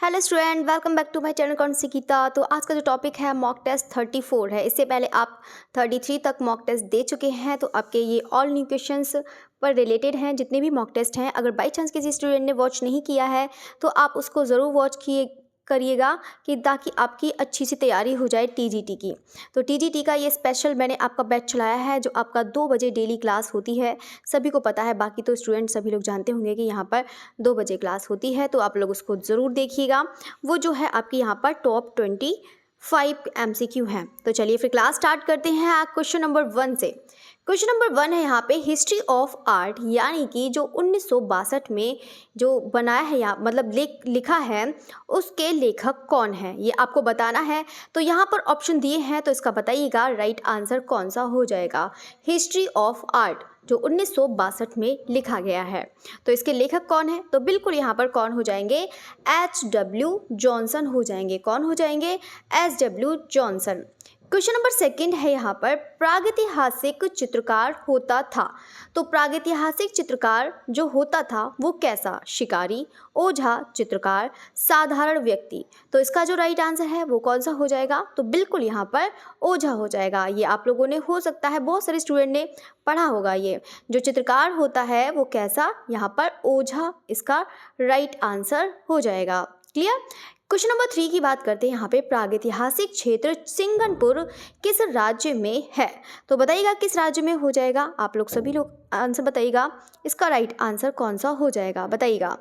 Hello student, welcome back to my channel कौनसिकिता। तो आज का जो टॉपिक है मॉक टेस्ट 34 है। इससे पहले आप 33 तक मॉक टेस्ट दे चुके हैं, तो आपके ये ऑल न्यू क्वेश्चंस पर रिलेटेड हैं जितने भी मॉक टेस्ट हैं। अगर बाई चांस किसी स्टूडेंट ने वॉच नहीं किया है तो आप उसको ज़रूर वॉच करिएगा कि ताकि आपकी अच्छी सी तैयारी हो जाए टीजीटी की। तो टीजीटी का ये स्पेशल मैंने आपका बैच चलाया है जो आपका 2 बजे डेली क्लास होती है। सभी को पता है, बाकी तो स्टूडेंट सभी लोग जानते होंगे कि यहाँ पर 2 बजे क्लास होती है, तो आप लोग उसको ज़रूर देखिएगा। वो जो है आपकी यहाँ पर टॉप 25 MCQ हैं। तो चलिए फिर क्लास स्टार्ट करते हैं क्वेश्चन नंबर 1 से। क्वेश्चन नंबर 1 है यहाँ पे हिस्ट्री ऑफ आर्ट, यानी कि जो 1962 में जो बनाया है या मतलब लिखा है उसके लेखक कौन है, ये आपको बताना है। तो यहाँ पर ऑप्शन दिए हैं, तो इसका बताइएगा राइट आंसर कौन सा हो जाएगा। हिस्ट्री ऑफ आर्ट जो 1962 में लिखा गया है, तो इसके लेखक कौन है? तो बिल्कुल यहाँ पर कौन हो जाएंगे? HW जॉनसन हो जाएंगे। कौन हो जाएंगे? HW Johnson. क्वेश्चन नंबर 2 है यहाँ पर प्रागैतिहासिक चित्रकार होता था। तो प्रागैतिहासिक चित्रकार जो होता था वो कैसा? शिकारी, ओझा, चित्रकार, साधारण व्यक्ति। तो इसका जो राइट आंसर है वो कौन सा हो जाएगा? तो बिल्कुल यहाँ पर ओझा हो जाएगा। ये आप लोगों ने हो सकता है बहुत सारे स्टूडेंट ने पढ़ा होगा। ये जो चित्रकार होता है वो कैसा? यहाँ पर ओझा इसका राइट आंसर हो जाएगा। क्लियर? क्वेश्चन नंबर 3 की बात करते हैं। यहाँ पे प्रागैतिहासिक क्षेत्र सिंगनपुर किस राज्य में है? तो बताइएगा किस राज्य में हो जाएगा? आप लोग सभी लोग आंसर बताइएगा, इसका राइट आंसर कौन सा हो जाएगा बताइएगा।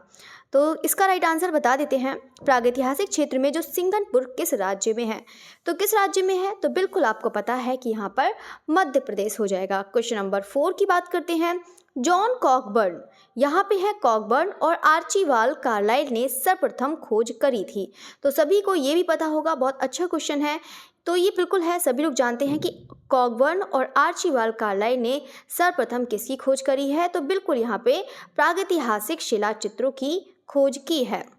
तो इसका राइट आंसर बता देते हैं। प्रागैतिहासिक क्षेत्र में जो सिंगनपुर किस राज्य में है? तो किस राज्य में है? तो बिल्कुल आपको पता है कि यहाँ पर मध्य प्रदेश हो जाएगा। क्वेश्चन नंबर 4 की बात करते हैं। जॉन कॉकबर्न, यहाँ पे है कॉकबर्न और आर्चीबाल्ड कार्लाइल ने सर्वप्रथम खोज करी थी। तो सभी को ये भी पता होगा, बहुत अच्छा क्वेश्चन है। तो ये बिल्कुल है, सभी लोग जानते हैं कि कॉकबर्न और आर्चीबाल्ड कार्लाइल ने सर्वप्रथम किसकी खोज करी है? तो बिल्कुल यहाँ पे प्रागैतिहासिक शिला चित्रों की खोज की है।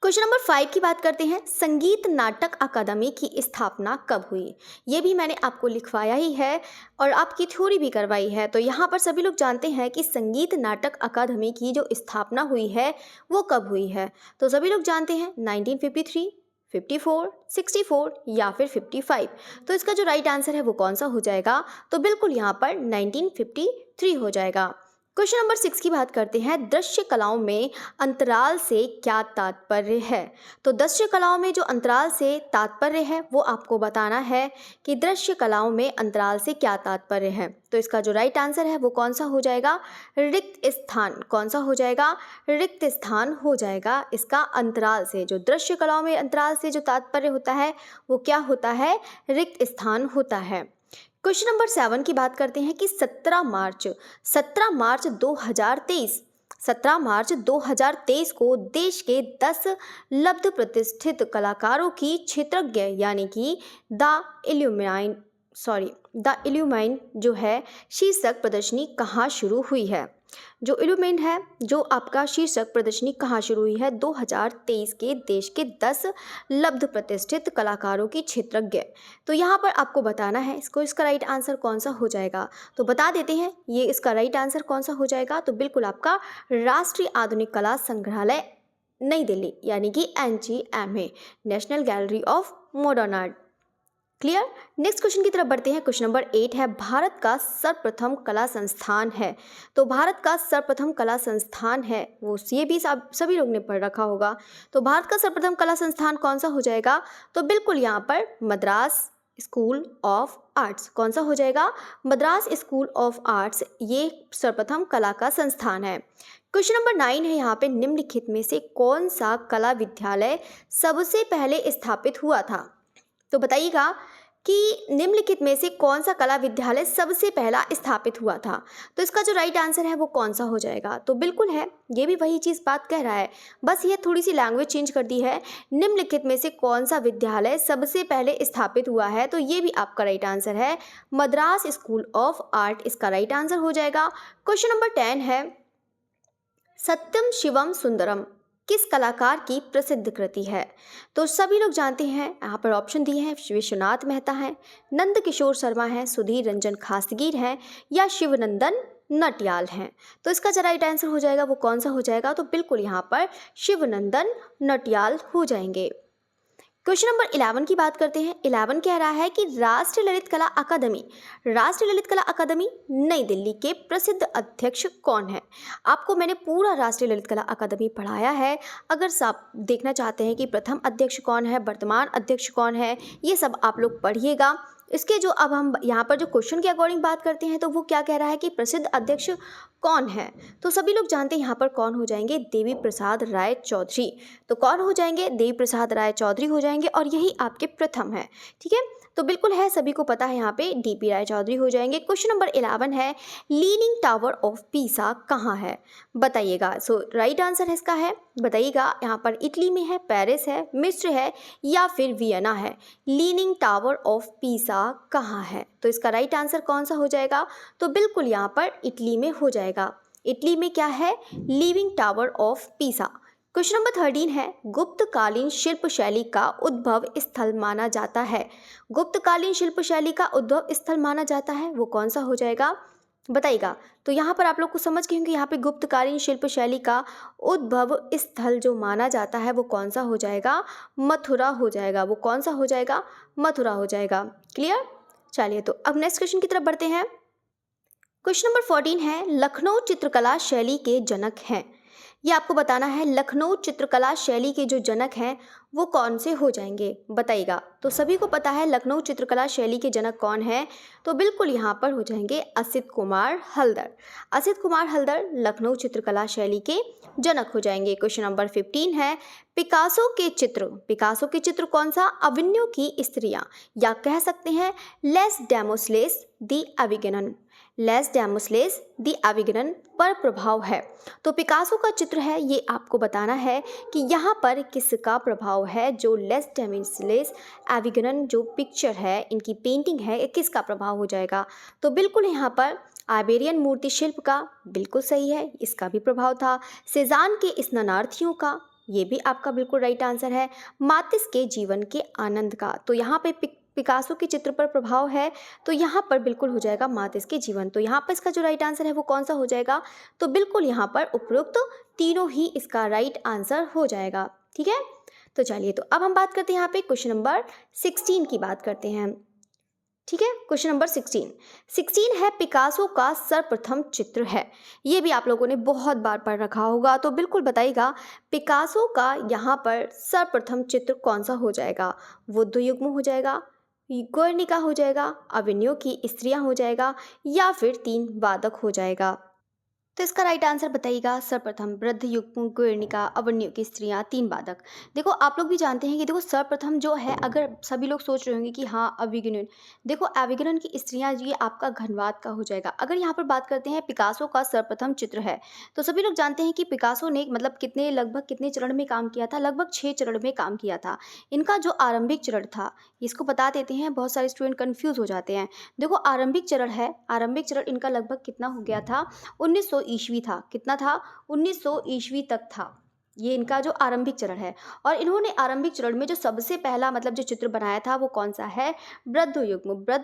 क्वेश्चन नंबर 5 की बात करते हैं। संगीत नाटक अकादमी की स्थापना कब हुई? ये भी मैंने आपको लिखवाया ही है और आपकी थ्योरी भी करवाई है। तो यहाँ पर सभी लोग जानते हैं कि संगीत नाटक अकादमी की जो स्थापना हुई है वो कब हुई है? तो सभी लोग जानते हैं 1953, 54, 64 या फिर 55। तो इसका जो राइट आंसर है वो कौन सा हो जाएगा? तो बिल्कुल यहाँ पर 1953 हो जाएगा। क्वेश्चन नंबर 6 की बात करते हैं। दृश्य कलाओं में अंतराल से क्या तात्पर्य है? तो दृश्य कलाओं में जो अंतराल से तात्पर्य है वो आपको बताना है कि दृश्य कलाओं में अंतराल से क्या तात्पर्य है। तो इसका जो राइट आंसर है वो कौन सा हो जाएगा? रिक्त स्थान। कौन सा हो जाएगा? रिक्त स्थान हो जाएगा इसका अंतराल से। जो दृश्य कलाओं में अंतराल से जो तात्पर्य होता है वो क्या होता है? रिक्त स्थान होता है। क्वेश्चन नंबर 7 की बात करते हैं कि 17 मार्च 2023 को देश के 10 लब्ध प्रतिष्ठित कलाकारों की क्षेत्रज्ञ यानी कि द इल्यूमाइन जो है शीर्षक प्रदर्शनी कहाँ शुरू हुई है? जो इल्यूमिन है जो आपका शीर्षक प्रदर्शनी कहाँ शुरू हुई है? 2023 के देश के 10 लब्ध प्रतिष्ठित कलाकारों की क्षेत्रज्ञ। तो यहाँ पर आपको बताना है इसका राइट आंसर कौन सा हो जाएगा। तो बता देते हैं ये इसका राइट आंसर कौन सा हो जाएगा। तो बिल्कुल आपका राष्ट्रीय आधुनिक कला संग्रहालय नई दिल्ली यानी कि NGMA, national gallery of modern art. Clear? Next question की तरफ बढ़ते हैं। क्वेश्चन नंबर 8 है भारत का सर्वप्रथम कला संस्थान है। तो भारत का सर्वप्रथम कला संस्थान है वो ये भी सभी लोग ने पढ़ रखा होगा। तो भारत का सर्वप्रथम कला संस्थान कौन सा हो जाएगा? तो बिल्कुल यहाँ पर मद्रास स्कूल ऑफ आर्ट्स। कौन सा हो जाएगा? मद्रास स्कूल ऑफ आर्ट्स ये सर्वप्रथम कला का संस्थान है। क्वेश्चन नंबर 9 है यहाँ पे निम्नलिखित में से कौन सा कला विद्यालय सबसे पहले स्थापित हुआ था? तो बताइएगा कि निम्नलिखित में से कौन सा कला विद्यालय सबसे पहला स्थापित हुआ था। तो इसका जो राइट आंसर है वो कौन सा हो जाएगा? तो बिल्कुल है, ये भी वही चीज़ बात कह रहा है, बस ये थोड़ी सी लैंग्वेज चेंज कर दी है। निम्नलिखित में से कौन सा विद्यालय सबसे पहले स्थापित हुआ है? तो ये भी आपका राइट आंसर है मद्रास स्कूल ऑफ आर्ट, इसका राइट आंसर हो जाएगा। क्वेश्चन नंबर 10 है सत्यम शिवम सुंदरम किस कलाकार की प्रसिद्ध कृति है? तो सभी लोग जानते हैं, यहाँ पर ऑप्शन दिए हैं। विश्वनाथ मेहता हैं, नंद किशोर शर्मा हैं, सुधीर रंजन खासगीर हैं या शिवनंदन नटियाल हैं। तो इसका जो राइट आंसर हो जाएगा वो कौन सा हो जाएगा, तो बिल्कुल यहाँ पर शिवनंदन नटियाल हो जाएंगे। क्वेश्चन नंबर 11 की बात करते हैं। 11 कह रहा है कि राष्ट्रीय ललित कला अकादमी नई दिल्ली के प्रसिद्ध अध्यक्ष कौन है। आपको मैंने पूरा राष्ट्रीय ललित कला अकादमी पढ़ाया है। अगर आप देखना चाहते हैं कि प्रथम अध्यक्ष कौन है, वर्तमान अध्यक्ष कौन है, ये सब आप लोग पढ़िएगा। इसके जो अब हम यहाँ पर जो क्वेश्चन के अकॉर्डिंग बात करते हैं तो वो क्या कह रहा है कि प्रसिद्ध अध्यक्ष कौन है, तो सभी लोग जानते हैं यहाँ पर कौन हो जाएंगे, देवी प्रसाद राय चौधरी। तो कौन हो जाएंगे, देवी प्रसाद राय चौधरी हो जाएंगे और यही आपके प्रथम है। ठीक है, तो बिल्कुल है, सभी को पता है यहाँ पे डीपी राय चौधरी हो जाएंगे। क्वेश्चन नंबर 11 है लीनिंग टावर ऑफ पीसा कहाँ है, बताइएगा। सो राइट आंसर है इसका है, बताइएगा, यहाँ पर इटली में है, पेरिस है, मिस्र है या फिर वियना है। लीनिंग टावर ऑफ पीसा कहाँ है, तो इसका राइट आंसर कौन सा हो जाएगा, तो बिल्कुल यहाँ पर इटली में हो जाएगा। इटली में क्या है, leaning tower of Pisa. Question number 13 है गुप्तकालीन शिल्प शैली का उद्भव स्थल माना जाता है। गुप्तकालीन शिल्प शैली का उद्भव स्थल माना जाता है, वो कौन सा हो जाएगा, बताइएगा। तो यहाँ पर आप लोग को समझ गए होंगे, यहाँ पे गुप्तकालीन शिल्प शैली का उद्भव स्थल जो माना जाता है वो कौन सा हो जाएगा, मथुरा हो जाएगा। वो कौन सा हो जाएगा, मथुरा हो जाएगा। क्लियर, चलिए तो अब नेक्स्ट क्वेश्चन की तरफ बढ़ते हैं। क्वेश्चन नंबर 14 है लखनऊ चित्रकला शैली के जनक हैं। ये आपको बताना है, लखनऊ चित्रकला शैली के जो जनक हैं वो कौन से हो जाएंगे, बताइएगा। तो सभी को पता है लखनऊ चित्रकला शैली के जनक कौन हैं, तो बिल्कुल यहाँ पर हो जाएंगे असित कुमार हल्दर। असित कुमार हल्दर लखनऊ चित्रकला शैली के जनक हो जाएंगे। क्वेश्चन नंबर 15 है पिकासो के चित्र कौन सा, अविन्यो की स्त्रियाँ, या कह सकते हैं लेस डेमोस्लेस दी एविगनन। लेस डेमोस्लेस दी एविगनन पर प्रभाव है। तो पिकासो का चित्र है, ये आपको बताना है कि यहाँ पर किसका प्रभाव है, जो लेस डेमोस्लेस एविगनन जो पिक्चर है, इनकी पेंटिंग है, किसका प्रभाव हो जाएगा। तो बिल्कुल यहाँ पर आइबेरियन मूर्ति शिल्प का बिल्कुल सही है, इसका भी प्रभाव था। सेजान के स्नानार्थियों का, ये भी आपका बिल्कुल राइट आंसर है। मातिस के जीवन के आनंद का, तो यहाँ पे पिकासो के चित्र पर प्रभाव है, तो यहाँ पर बिल्कुल हो जाएगा मातिस के जीवन। तो यहाँ पर इसका जो राइट आंसर है वो कौन सा हो जाएगा, तो बिल्कुल यहाँ पर उपरोक्त तीनों ही इसका राइट आंसर हो जाएगा। ठीक है, तो चलिए तो अब हम बात करते हैं यहाँ पे क्वेश्चन नंबर 16 की बात करते हैं। ठीक है, क्वेश्चन नंबर 16 है पिकासो का सर्वप्रथम चित्र है। ये भी आप लोगों ने बहुत बार पढ़ रखा होगा, तो बिल्कुल बताइएगा पिकासो का यहाँ पर सर्वप्रथम चित्र कौन सा हो जाएगा। बुद्ध युग्म हो जाएगा, गुर्निका हो जाएगा, अविन्यो की स्त्रियां हो जाएगा, या फिर 3 वादक हो जाएगा। तो इसका राइट आंसर बताइएगा। सर्वप्रथम वृद्ध युग्म, गुर्निका, अवन्यो की स्त्रियां, 3 वादक। देखो आप लोग भी जानते हैं कि देखो सर्वप्रथम जो है, अगर सभी लोग सोच रहे होंगे कि हाँ अविगनन, देखो एविगनन की स्त्रियां ये आपका घनवाद का हो जाएगा। अगर यहाँ पर बात करते हैं पिकासो का सर्वप्रथम चित्र है, तो सभी लोग जानते हैं कि पिकासो ने मतलब लगभग कितने चरण में काम किया था, लगभग 6 चरण में काम किया था। इनका जो आरंभिक चरण था, इसको बता देते हैं, बहुत सारे स्टूडेंट कन्फ्यूज हो जाते हैं। देखो आरंभिक चरण है, आरंभिक चरण इनका लगभग कितना हो गया था, 1900 ईस्वी था। कितना था, 1900 ईस्वी तक था ये इनका जो आरंभिक चरण है। और इन्होंने आरंभिक चरण में जो सबसे पहला मतलब जो चित्र बनाया था वो कौन सा है, वृद्ध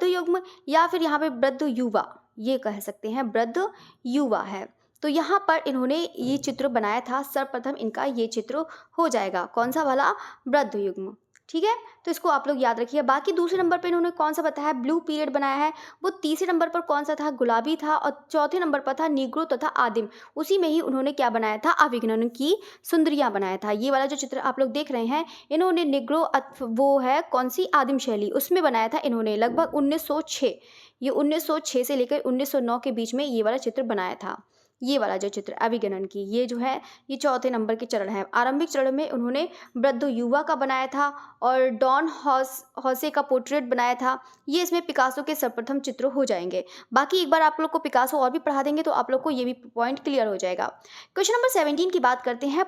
युग्म या फिर यहाँ पे वृद्ध युवा, ये कह सकते हैं वृद्ध युवा है। तो यहाँ पर इन्होंने ये चित्र बनाया था, सर्वप्रथम इनका ये चित्र हो जाएगा, कौन सा वाला, वृद्ध युग्म। ठीक है, तो इसको आप लोग याद रखिए। बाकी दूसरे नंबर पे इन्होंने कौन सा बताया, ब्लू पीरियड बनाया है। वो तीसरे नंबर पर कौन सा था, गुलाबी था। और चौथे नंबर पर था निग्रो तथा आदिम, उसी में ही उन्होंने क्या बनाया था, अविगनन की सुंदरियां बनाया था। ये वाला जो चित्र आप लोग देख रहे हैं, इन्होंने निग्रो वो है कौन सी, आदिम शैली, उसमें बनाया था इन्होंने लगभग 1906। ये 1906 से लेकर 1909 के बीच में ये वाला चित्र बनाया था। ये वाला जो चित्र अविगनन की, ये जो है ये चौथे नंबर के चरण है। आरंभिक चरण में उन्होंने वृद्ध युवा का बनाया था और डॉन हॉसे का पोर्ट्रेट बनाया था। ये इसमें पिकासो के सर्वप्रथम चित्र हो जाएंगे। बाकी एक बार आप लोग को पिकासो और भी पढ़ा देंगे तो आप लोग को ये भी पॉइंट क्लियर हो जाएगा। क्वेश्चन नंबर 17 की बात करते हैं।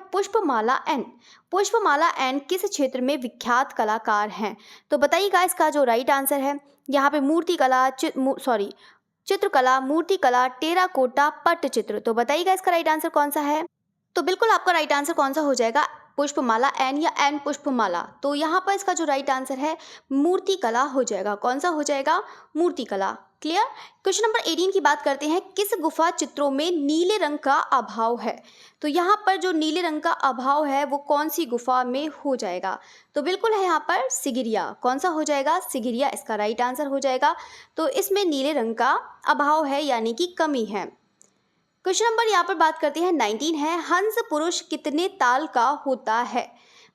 पुष्पमाला एन किस क्षेत्र में विख्यात कलाकार हैं, तो बताइएगा इसका जो राइट आंसर है। यहाँ पे चित्रकला, मूर्तिकला, टेराकोटा, पट्टचित्र, तो बताइएगा इसका राइट आंसर कौन सा है। तो बिल्कुल आपका राइट आंसर कौन सा हो जाएगा, पुष्पमाला एन या एन पुष्पमाला। तो यहाँ पर इसका जो राइट आंसर है मूर्तिकला हो जाएगा। कौन सा हो जाएगा? मूर्तिकला। क्लियर। क्वेश्चन नंबर 18 की बात करते हैं, किस गुफा चित्रों में नीले रंग का अभाव है? तो यहाँ पर जो नीले रंग का अभाव है वो कौन सी गुफा में हो जाएगा? तो बिल्कुल है यहाँ पर सिगिरिया। कौन सा हो जाएगा? सिगिरिया इसका राइट आंसर हो जाएगा। तो इसमें नीले रंग का अभाव है यानी कि कमी है। क्वेश्चन नंबर यहाँ पर बात करते हैं 19 है, हंस पुरुष कितने ताल का होता है?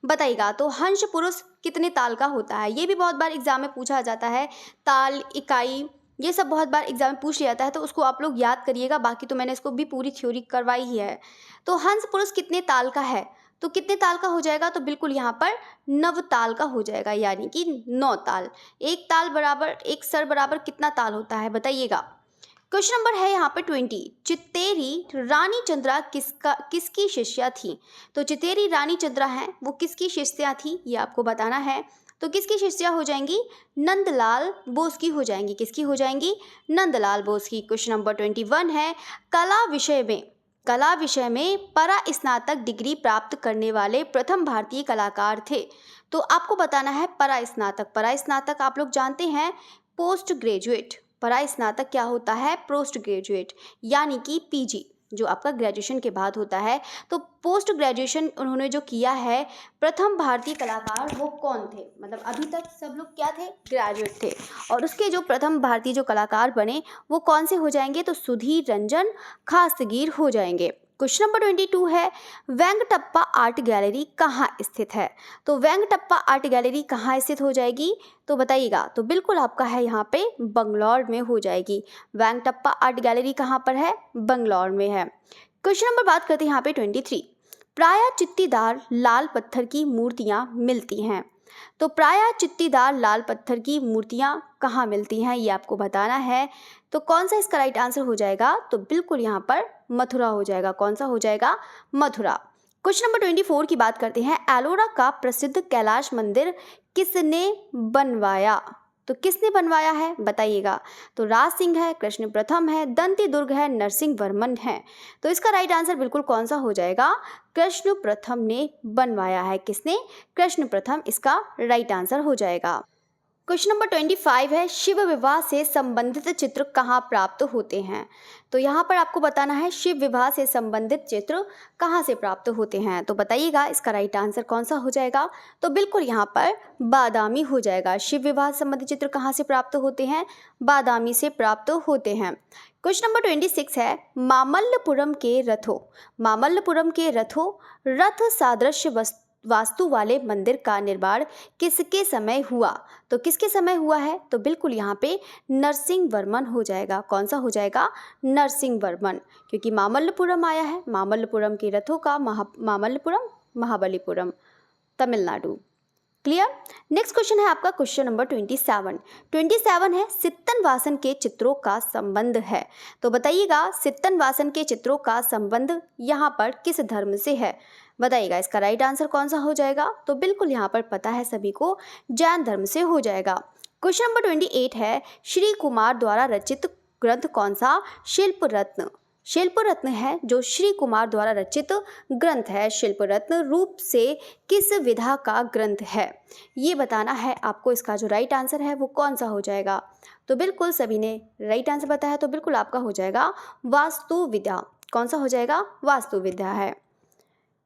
बताइएगा। तो हंस पुरुष कितने ताल का होता है? ये भी बहुत बार एग्जाम में पूछा जाता है। ताल, इकाई, ये सब बहुत बार एग्जाम में पूछ लिया जाता है, तो उसको आप लोग याद करिएगा। बाकी तो मैंने इसको भी पूरी थ्योरी करवाई ही है। तो हंस पुरुष कितने ताल का है? तो कितने ताल का हो जाएगा? तो बिल्कुल यहाँ पर 9 ताल का हो जाएगा यानी कि 9 ताल। एक ताल बराबर, एक सर बराबर कितना ताल होता है बताइएगा। क्वेश्चन नंबर है यहाँ पर 20, चित्तेरी रानी चंद्रा किसकी शिष्या थी? तो चित्तेरी रानी चंद्रा है वो किसकी शिष्या थी ये आपको बताना है। तो किसकी शिष्या हो जाएंगी? नंदलाल बोस की हो जाएंगी। किसकी हो जाएंगी? नंदलाल बोस की। क्वेश्चन नंबर 21 है, कला विषय में परा स्नातक डिग्री प्राप्त करने वाले प्रथम भारतीय कलाकार थे। तो आपको बताना है परा स्नातक आप लोग जानते हैं पोस्ट ग्रेजुएट। परा स्नातक क्या होता है? पोस्ट ग्रेजुएट यानी कि पीजी, जो आपका ग्रेजुएशन के बाद होता है। तो पोस्ट ग्रेजुएशन उन्होंने जो किया है, प्रथम भारतीय कलाकार वो कौन थे? मतलब अभी तक सब लोग क्या थे? ग्रेजुएट थे। और उसके जो प्रथम भारतीय जो कलाकार बने वो कौन से हो जाएंगे? तो सुधीर रंजन खासगीर हो जाएंगे। क्वेश्चन नंबर 22 है, वेंकटप्पा आर्ट गैलरी कहाँ स्थित है? तो वेंकटप्पा आर्ट गैलरी कहाँ स्थित हो जाएगी? तो बताइएगा। तो बिल्कुल आपका है यहाँ पे बंगलौर में हो जाएगी। वेंकटप्पा आर्ट गैलरी कहाँ पर है? बंगलौर में है। क्वेश्चन नंबर बात करते हैं यहाँ पे 23, प्रायः चित्तीदार लाल पत्थर की मूर्तियाँ मिलती हैं। तो प्रायः चित्तीदार लाल पत्थर की मूर्तियाँ कहाँ मिलती हैं ये आपको बताना है। तो कौन सा इसका राइट आंसर हो जाएगा? तो बिल्कुल यहाँ पर मथुरा हो जाएगा। कौन सा हो जाएगा? मथुरा। क्वेश्चन नंबर 24 की बात करते हैं, एलोरा का प्रसिद्ध कैलाश मंदिर किसने बनवाया? तो किसने बनवाया है बताइएगा। तो राज सिंह है, कृष्ण प्रथम है, दंती दुर्ग है, नरसिंह वर्मन है। तो इसका राइट आंसर बिल्कुल कौन सा हो जाएगा? कृष्ण प्रथम ने बनवाया है। किसने? कृष्ण प्रथम इसका राइट आंसर हो जाएगा। क्वेश्चन नंबर 25 है, शिव विवाह से संबंधित चित्र कहाँ प्राप्त होते हैं? तो यहाँ पर आपको बताना है शिव विवाह से संबंधित चित्र कहाँ से प्राप्त होते हैं। तो बताइएगा इसका राइट आंसर कौन सा हो जाएगा। तो बिल्कुल यहाँ पर बादामी हो जाएगा। शिव विवाह से संबंधित चित्र कहाँ से प्राप्त होते हैं? बादामी से प्राप्त होते हैं। क्वेश्चन नंबर 26 है, मामल्लपुरम के रथों रथ सादृश्य वास्तु वाले मंदिर का निर्माण किसके समय हुआ? तो किसके समय हुआ है? तो बिल्कुल यहाँ पे नरसिंह वर्मन हो जाएगा। कौन सा हो जाएगा? नरसिंह वर्मन, क्योंकि मामल्लपुरम आया है। मामल्लपुरम के रथों का Mamallapuram, Mahabalipuram, Tamil Nadu. Clear. Next question है आपका क्वेश्चन नंबर 27 है, सित्तन वासन के चित्रों का संबंध है। तो बताइएगा सित्तन वासन के चित्रों का संबंध यहाँ पर किस धर्म से है? बताइएगा इसका राइट आंसर कौन सा हो जाएगा। तो बिल्कुल यहाँ पर पता है सभी को, जैन धर्म से हो जाएगा। क्वेश्चन नंबर 28 है, श्री कुमार द्वारा रचित ग्रंथ कौन सा? शिल्प रत्न है जो श्री कुमार द्वारा रचित ग्रंथ है। शिल्प रत्न रूप से किस विधा का ग्रंथ है ये बताना है आपको। इसका जो राइट आंसर है वो कौन सा हो जाएगा। तो बिल्कुल सभी ने राइट आंसर बताया, तो बिल्कुल आपका हो जाएगा वास्तु विद्या। कौन सा हो जाएगा? वास्तु विद्या है।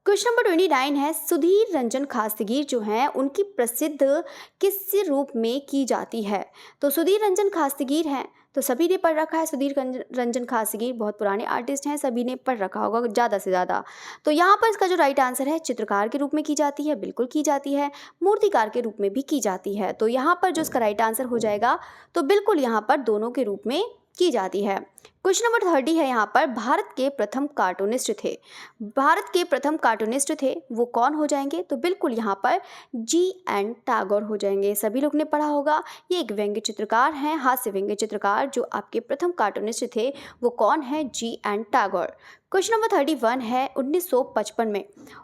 क्वेश्चन नंबर 29 है, सुधीर रंजन खासगीर जो हैं उनकी प्रसिद्ध किस रूप में की जाती है? तो सुधीर रंजन खासगीर हैं तो सभी ने पढ़ रखा है। सुधीर रंजन खासगीर बहुत पुराने आर्टिस्ट हैं, सभी ने पढ़ रखा होगा ज़्यादा से ज़्यादा। तो यहाँ पर इसका जो राइट आंसर है, चित्रकार के रूप में की जाती है, बिल्कुल की जाती है। मूर्तिकार के रूप में भी की जाती है। तो यहाँ पर जो इसका राइट आंसर हो जाएगा, तो बिल्कुल यहाँ पर दोनों के रूप में की जाती है। क्वेश्चन नंबर 30 है, यहाँ पर भारत के प्रथम कार्टूनिस्ट थे वो कौन हो जाएंगे? तो बिल्कुल यहाँ पर G.N. टैगोर हो जाएंगे। सभी लोग ने पढ़ा होगा, ये एक व्यंग्य चित्रकार हैं, हास्य व्यंग्य चित्रकार। जो आपके प्रथम कार्टूनिस्ट थे वो कौन है? G.N. टैगोर। क्वेश्चन नंबर 31 है,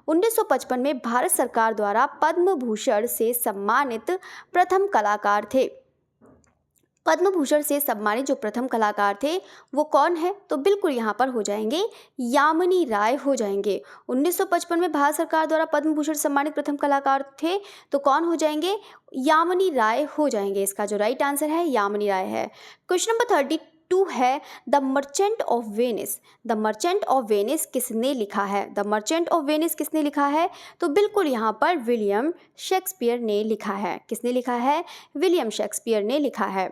1955 में भारत सरकार द्वारा पद्म भूषण से सम्मानित प्रथम कलाकार थे। पद्म भूषण से सम्मानित जो प्रथम कलाकार थे वो कौन है? तो बिल्कुल यहाँ पर हो जाएंगे यामिनी राय हो जाएंगे। 1955 में भारत सरकार द्वारा पद्म भूषण से सम्मानित प्रथम कलाकार थे, तो कौन हो जाएंगे? यामिनी राय हो जाएंगे। इसका जो राइट आंसर है यामिनी राय है। क्वेश्चन नंबर 32 है the merchant of Venice. The merchant of Venice किसने लिखा है? द मर्चेंट ऑफ वेनिस किसने लिखा है? तो बिल्कुल यहाँ पर विलियम शेक्सपियर ने लिखा है। किसने लिखा है? विलियम शेक्सपियर ने लिखा है।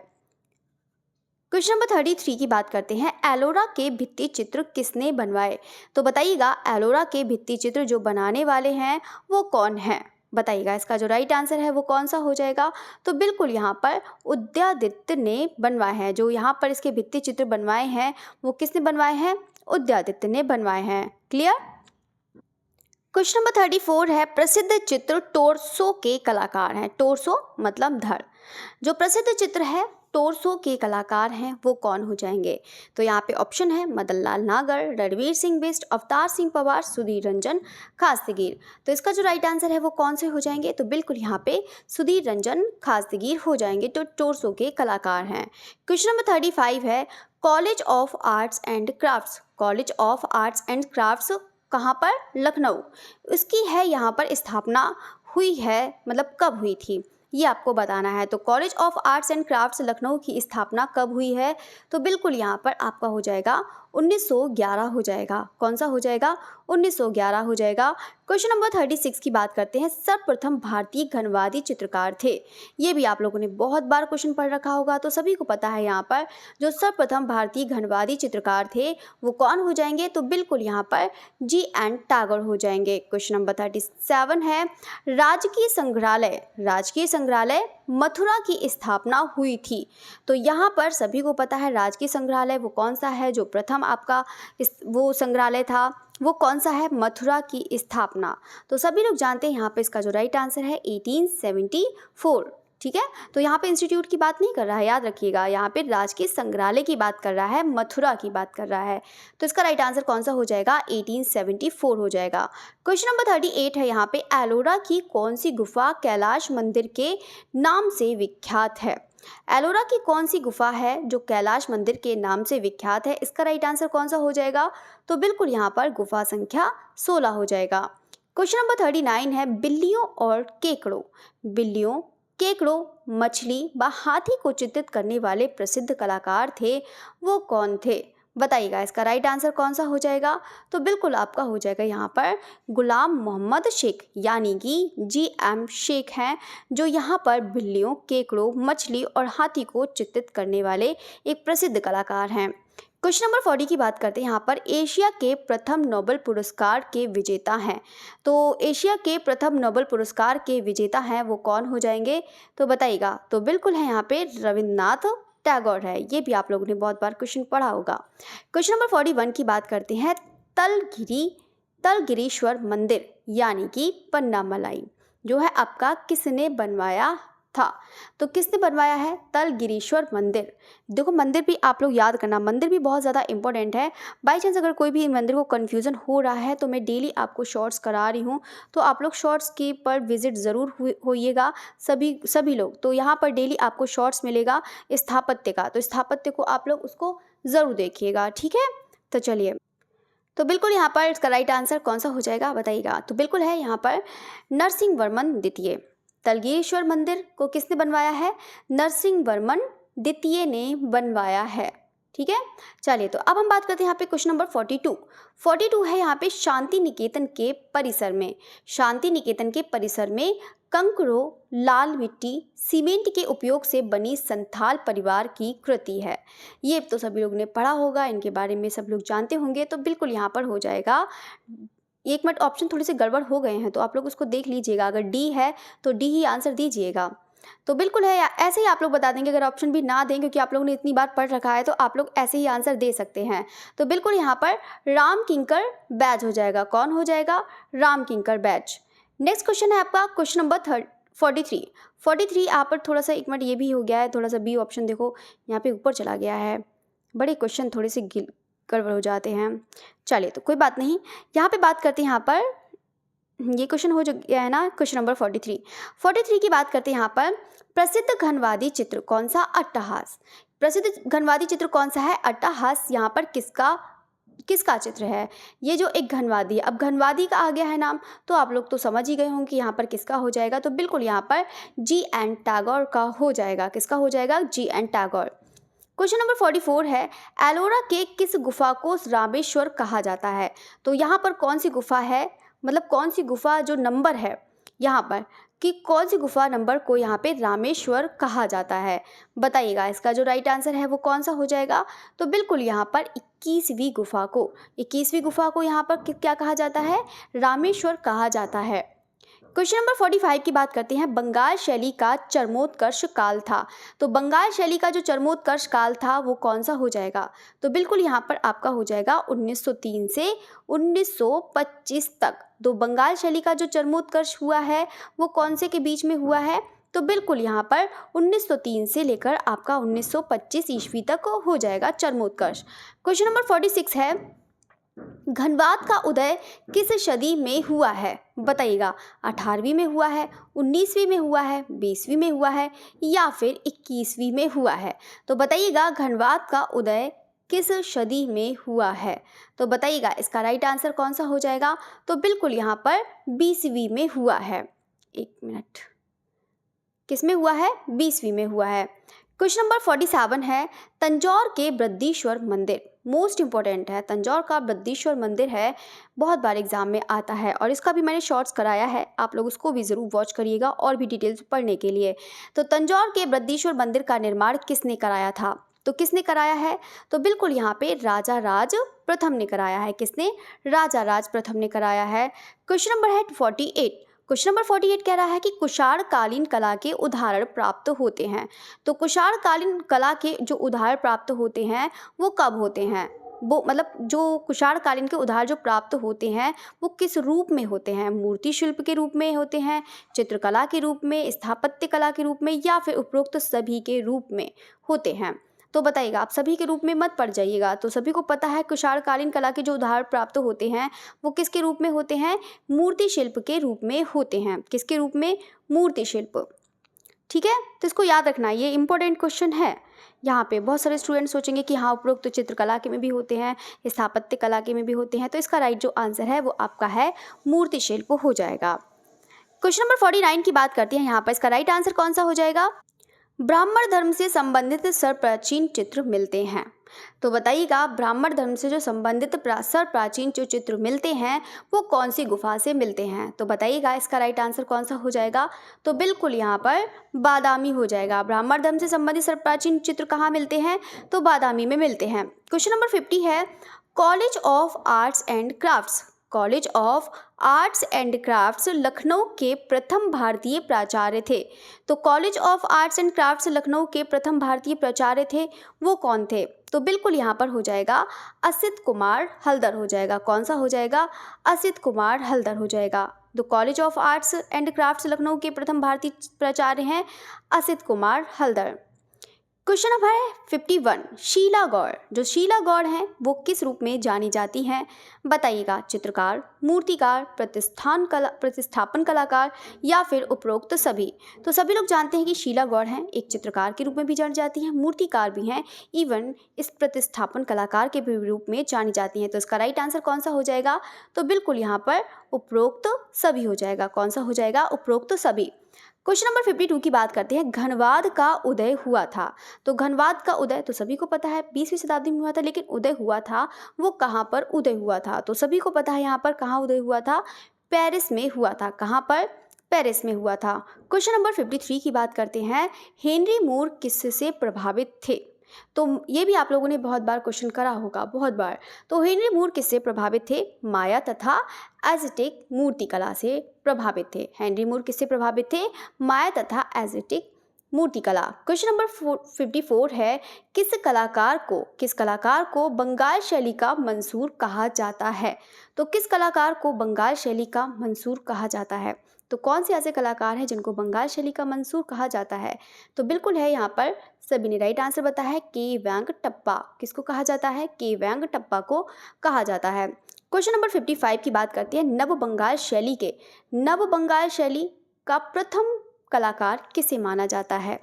क्वेश्चन नंबर 33 की बात करते हैं। एलोरा के भित्ति चित्र किसने बनवाए? तो बताइएगा एलोरा के भित्ति चित्र जो बनाने वाले हैं वो कौन है? बताइएगा इसका जो राइट आंसर है वो कौन सा हो जाएगा? तो बिल्कुल यहाँ पर उदयादित्य ने बनवाए हैं। जो यहाँ पर इसके भित्ति चित्र बनवाए हैं वो किसने बनवाए हैं? उदयादित्य ने बनवाए हैं। क्लियर? क्वेश्चन नंबर 34 है प्रसिद्ध चित्र टोरसो के कलाकार हैं। टोरसो मतलब धड़। जो प्रसिद्ध चित्र है टोरसो के कलाकार हैं वो कौन हो जाएंगे? तो यहाँ पे ऑप्शन है मदन लाल नागर, रणवीर सिंह बिष्ट, अवतार सिंह पवार, सुधीर रंजन खासतगीर। तो इसका जो राइट आंसर है वो कौन से हो जाएंगे? तो बिल्कुल यहाँ पे सुधीर रंजन खासतगीर हो जाएंगे, तो टोरसो के कलाकार हैं। क्वेश्चन नंबर 35 है college of arts and crafts. College of arts and crafts कहाँ पर? लखनऊ। इसकी है यहाँ पर स्थापना हुई है, मतलब कब हुई थी ये आपको बताना है। तो college of arts and crafts Lucknow की स्थापना कब हुई है? तो बिल्कुल यहाँ पर आपका हो जाएगा 1911 हो जाएगा। कौन सा हो जाएगा? 1911 हो जाएगा। क्वेश्चन नंबर 36 की बात करते हैं। सर्वप्रथम भारतीय घनवादी चित्रकार थे। ये भी आप लोगों ने बहुत बार क्वेश्चन पढ़ रखा होगा, तो सभी को पता है यहाँ पर जो सर्वप्रथम भारतीय घनवादी चित्रकार थे वो कौन हो जाएंगे? तो बिल्कुल यहाँ पर G.N. टैगोर हो जाएंगे। क्वेश्चन नंबर 37 है राजकीय संग्रहालय मथुरा की स्थापना हुई थी। तो यहाँ पर सभी को पता है राजकीय संग्रहालय वो कौन सा है, जो प्रथम आपका वो संग्रहालय था वो कौन सा है? मथुरा की स्थापना। तो सभी लोग जानते हैं यहाँ पे इसका जो राइट आंसर है 1874। ठीक है, तो यहाँ पे इंस्टीट्यूट की बात नहीं कर रहा है, याद रखिएगा, यहाँ पे राजकीय संग्रहालय की बात कर रहा है, मथुरा की बात कर रहा है। तो इसका राइट आंसर कौन सा हो जाएगा? 1874 हो जाएगा। क्वेश्चन नंबर 38 है यहाँ पे एलोरा की कौन सी गुफा कैलाश मंदिर के नाम से विख्यात है? एलोरा की कौन सी गुफा है जो कैलाश मंदिर के नाम से विख्यात है? इसका राइट आंसर कौन सा हो जाएगा? तो बिल्कुल यहाँ पर गुफा संख्या 16 हो जाएगा। क्वेश्चन नंबर 39 है बिल्लियों और केकड़ों। बिल्लियों, केकड़ों, मछली व हाथी को चित्रित करने वाले प्रसिद्ध कलाकार थे वो कौन थे? बताइएगा इसका राइट आंसर कौन सा हो जाएगा? तो बिल्कुल आपका हो जाएगा यहाँ पर गुलाम मोहम्मद शेख, यानी कि G.M. शेख हैं, जो यहाँ पर बिल्लियों, केकड़ों, मछली और हाथी को चित्रित करने वाले एक प्रसिद्ध कलाकार हैं। क्वेश्चन नंबर 40 की बात करते हैं। यहाँ पर एशिया के प्रथम नोबेल पुरस्कार के विजेता हैं। तो एशिया के प्रथम नोबेल पुरस्कार के विजेता हैं वो कौन हो जाएंगे? तो बताइएगा। तो बिल्कुल है यहाँ पे रविन्द्रनाथ टैगोर है। ये भी आप लोगों ने बहुत बार क्वेश्चन पढ़ा होगा। क्वेश्चन नंबर 41 की बात करते हैं। तलगिरीश्वर मंदिर यानी कि पन्नामलाई जो है आपका किसने बनवाया था? तो किसने बनवाया है तलगिरीश्वर मंदिर? देखो मंदिर भी आप लोग याद करना, मंदिर भी बहुत ज़्यादा इंपॉर्टेंट है। बाई चांस अगर कोई भी मंदिर को कन्फ्यूज़न हो रहा है तो मैं डेली आपको शॉर्ट्स करा रही हूँ, तो आप लोग शॉर्ट्स के पर विजिट ज़रूर होइएगा सभी लोग। तो यहाँ पर डेली आपको शॉर्ट्स मिलेगा स्थापत्य का, तो स्थापत्य को आप लोग उसको ज़रूर देखिएगा। ठीक है, तो चलिए, तो बिल्कुल यहाँ पर इसका राइट आंसर कौन सा हो जाएगा बताइएगा। तो बिल्कुल है यहाँ पर नरसिंह वर्मन द्वितीय। तलगेश्वर मंदिर को किसने बनवाया है? नरसिंह वर्मन द्वितीय ने बनवाया है। ठीक है, चलिए, तो अब हम बात करते हैं यहाँ पे क्वेश्चन नंबर 42 है यहाँ पे शांति निकेतन के परिसर में। शांति निकेतन के परिसर में कंकरों, लाल मिट्टी, सीमेंट के उपयोग से बनी संथाल परिवार की कृति है। ये तो सभी लोग ने पढ़ा होगा, इनके बारे में सब लोग जानते होंगे। तो बिल्कुल यहाँ पर हो जाएगा, एक मिनट, ऑप्शन थोड़े से गड़बड़ हो गए हैं तो आप लोग उसको देख लीजिएगा। अगर डी है तो डी ही आंसर दीजिएगा। तो बिल्कुल है, ऐसे ही आप लोग बता देंगे। अगर ऑप्शन भी ना दें, क्योंकि आप लोगों ने इतनी बार पढ़ रखा है, तो आप लोग ऐसे ही आंसर दे सकते हैं। तो बिल्कुल यहाँ पर राम किंकर बैच हो जाएगा। कौन हो जाएगा? राम किंकर बैच। नेक्स्ट क्वेश्चन है आपका क्वेश्चन नंबर 43 यहाँ पर थोड़ा सा, एक मिनट, ये भी हो गया है थोड़ा सा, बी ऑप्शन देखो यहाँ पे ऊपर चला गया है। बड़े क्वेश्चन थोड़े से गड़बड़ हो जाते हैं। चलिए, तो कोई बात नहीं, यहाँ पे बात करते हैं यहाँ पर ये क्वेश्चन हो गया है ना। क्वेश्चन नंबर 43 की बात करते हैं यहाँ पर। प्रसिद्ध घनवादी चित्र कौन सा? अट्टहास। प्रसिद्ध घनवादी चित्र कौन सा है? अट्टहास। यहाँ पर किसका चित्र है? ये जो एक घनवादी है, अब घनवादी का आ गया है नाम तो आप लोग तो समझ ही गए होंगे कि यहाँ पर किसका हो जाएगा। तो बिल्कुल यहाँ पर G.N. टैगोर का हो जाएगा। किसका हो जाएगा? G.N. टैगोर। क्वेश्चन नंबर 44 है, एलोरा के किस गुफा को रामेश्वर कहा जाता है? तो यहाँ पर कौन सी गुफा है, मतलब कौन सी गुफा जो नंबर है यहाँ पर, कि कौन सी गुफा नंबर को यहाँ पे रामेश्वर कहा जाता है? बताइएगा। इसका जो राइट आंसर है वो कौन सा हो जाएगा? तो बिल्कुल यहाँ पर 21वीं गुफा को यहाँ पर क्या कहा जाता है? रामेश्वर कहा जाता है। क्वेश्चन नंबर 45 की बात करते हैं। बंगाल शैली का चरमोत्कर्ष काल था। तो बंगाल शैली का जो चरमोत्कर्ष काल था वो कौन सा हो जाएगा? तो बिल्कुल यहाँ पर आपका हो जाएगा 1903 से 1925 तक। तो बंगाल शैली का जो चरमोत्कर्ष हुआ है वो कौन से के बीच में हुआ है? तो बिल्कुल यहाँ पर 1903 से लेकर आपका 1925 ईस्वी तक हो जाएगा चरमोत्कर्ष। क्वेश्चन नंबर 46 है, घनवाद का उदय किस सदी में हुआ है? बताइएगा। 18वीं में हुआ है, 19वीं में हुआ है, 20वीं में हुआ है या फिर 21वीं में हुआ है? तो बताइएगा घनवाद का उदय किस सदी में हुआ है? तो बताइएगा इसका राइट आंसर कौन सा हो जाएगा? तो बिल्कुल यहाँ पर 20वीं में हुआ है। एक मिनट, किस में हुआ है? 20वीं में हुआ है। क्वेश्चन नंबर 47 है, तंजौर के बृहदीश्वर मंदिर, मोस्ट इंपॉर्टेंट है। तंजौर का बृहदीश्वर मंदिर है, बहुत बार एग्जाम में आता है और इसका भी मैंने शॉर्ट्स कराया है, आप लोग उसको भी ज़रूर वॉच करिएगा और भी डिटेल्स पढ़ने के लिए। तो तंजौर के बृहदीश्वर मंदिर का निर्माण किसने कराया था? तो किसने कराया है? तो बिल्कुल यहाँ पे राजा राज प्रथम ने कराया है। किसने? राजा राज प्रथम ने कराया है। क्वेश्चन नंबर है 48। क्वेश्चन नंबर 48 कह रहा है कि कुषाण कालीन कला के उदाहरण प्राप्त होते हैं। तो कुषाण कालीन कला के जो उदाहरण प्राप्त होते हैं वो कब होते हैं? वो मतलब जो कुषाण कालीन के उदाहरण जो प्राप्त होते हैं वो किस रूप में होते हैं? मूर्ति शिल्प के रूप में होते हैं, चित्रकला के रूप में, स्थापत्य कला के रूप में या फिर उपरोक्त सभी के रूप में होते हैं? तो बताइएगा। आप सभी के रूप में मत पड़ जाइएगा। तो सभी को पता है कुषाण कालीन कला के जो उदाहरण प्राप्त होते हैं वो किसके रूप में होते हैं? मूर्ति शिल्प के रूप में होते हैं। किसके रूप में? मूर्ति शिल्प। ठीक है, तो इसको याद रखना, ये इंपॉर्टेंट क्वेश्चन है। यहाँ पे बहुत सारे स्टूडेंट सोचेंगे कि हाँ उपरोक्त तो चित्रकला के में भी होते हैं, स्थापत्य कला के में भी होते हैं। तो इसका राइट जो आंसर है वो आपका है मूर्ति शिल्प हो जाएगा। क्वेश्चन नंबर 49 की बात करते हैं। यहाँ पर इसका राइट आंसर कौन सा हो जाएगा? ब्राह्मण धर्म से संबंधित सर्वप्राचीन चित्र मिलते हैं। तो बताइएगा ब्राह्मण धर्म से जो संबंधित सर्वप्राचीन जो चित्र मिलते हैं वो कौन सी गुफा से मिलते हैं? तो बताइएगा इसका राइट आंसर कौन सा हो जाएगा? तो बिल्कुल यहाँ पर बादामी हो जाएगा। ब्राह्मण धर्म से संबंधित सर्वप्राचीन चित्र कहाँ मिलते हैं? तो बादामी में मिलते हैं। क्वेश्चन नंबर 50 है, college of arts and crafts, college of arts and crafts Lucknow के प्रथम भारतीय प्राचार्य थे। तो college of arts and crafts Lucknow के प्रथम भारतीय प्राचार्य थे, वो कौन थे? तो बिल्कुल यहाँ पर हो जाएगा असित कुमार हल्दर हो जाएगा। कौन सा हो जाएगा? असित कुमार हल्दर हो जाएगा। तो college of arts and crafts Lucknow के प्रथम भारतीय प्राचार्य हैं असित कुमार हल्दर। क्वेश्चन नंबर है 51, शीला गौड़, जो शीला गौड़ हैं वो किस रूप में जानी जाती हैं? बताइएगा। चित्रकार, मूर्तिकार, प्रतिस्थापन कलाकार या फिर उपरोक्त सभी? तो सभी लोग जानते हैं कि शीला गौड़ हैं, एक चित्रकार के रूप में भी जानी जाती हैं, मूर्तिकार भी हैं, इवन इस प्रतिस्थापन कलाकार के भी रूप में जानी जाती हैं। तो इसका राइट आंसर कौन सा हो जाएगा? तो बिल्कुल यहाँ पर उपरोक्त सभी हो जाएगा। कौन सा हो जाएगा? उपरोक्त सभी। क्वेश्चन नंबर 52 की बात करते हैं। घनवाद का उदय हुआ था। तो घनवाद का उदय तो सभी को पता है 20वीं शताब्दी में हुआ था, लेकिन उदय हुआ था वो कहाँ पर उदय हुआ था? तो सभी को पता है यहाँ पर कहाँ उदय हुआ था? पेरिस में हुआ था। कहाँ पर? पेरिस में हुआ था। क्वेश्चन नंबर 53 की बात करते हैं। हेनरी मूर किससे प्रभावित थे? तो ये भी आप लोगों ने बहुत बार क्वेश्चन करा होगा, बहुत बार। तो हेनरी मूर किससे प्रभावित थे? माया तथा एज़टेक मूर्तिकला से प्रभावित थे। हेनरी मूर किससे प्रभावित थे? माया तथा एज़टेक मूर्तिकला। क्वेश्चन नंबर 54 है, किस कलाकार को बंगाल शैली का मंसूर कहा जाता है? तो किस कलाकार को बंगाल शैली का मंसूर कहा जाता है? तो कौन से ऐसे कलाकार हैं जिनको बंगाल शैली का मंसूर कहा जाता है? तो बिल्कुल है यहाँ पर सभी ने राइट आंसर बताया है के वेंकटप्पा। किसको कहा जाता है? के वेंकटप्पा को कहा जाता है। क्वेश्चन नंबर 55 की बात करते हैं। नव बंगाल शैली के नव बंगाल शैली का प्रथम कलाकार किसे माना जाता है?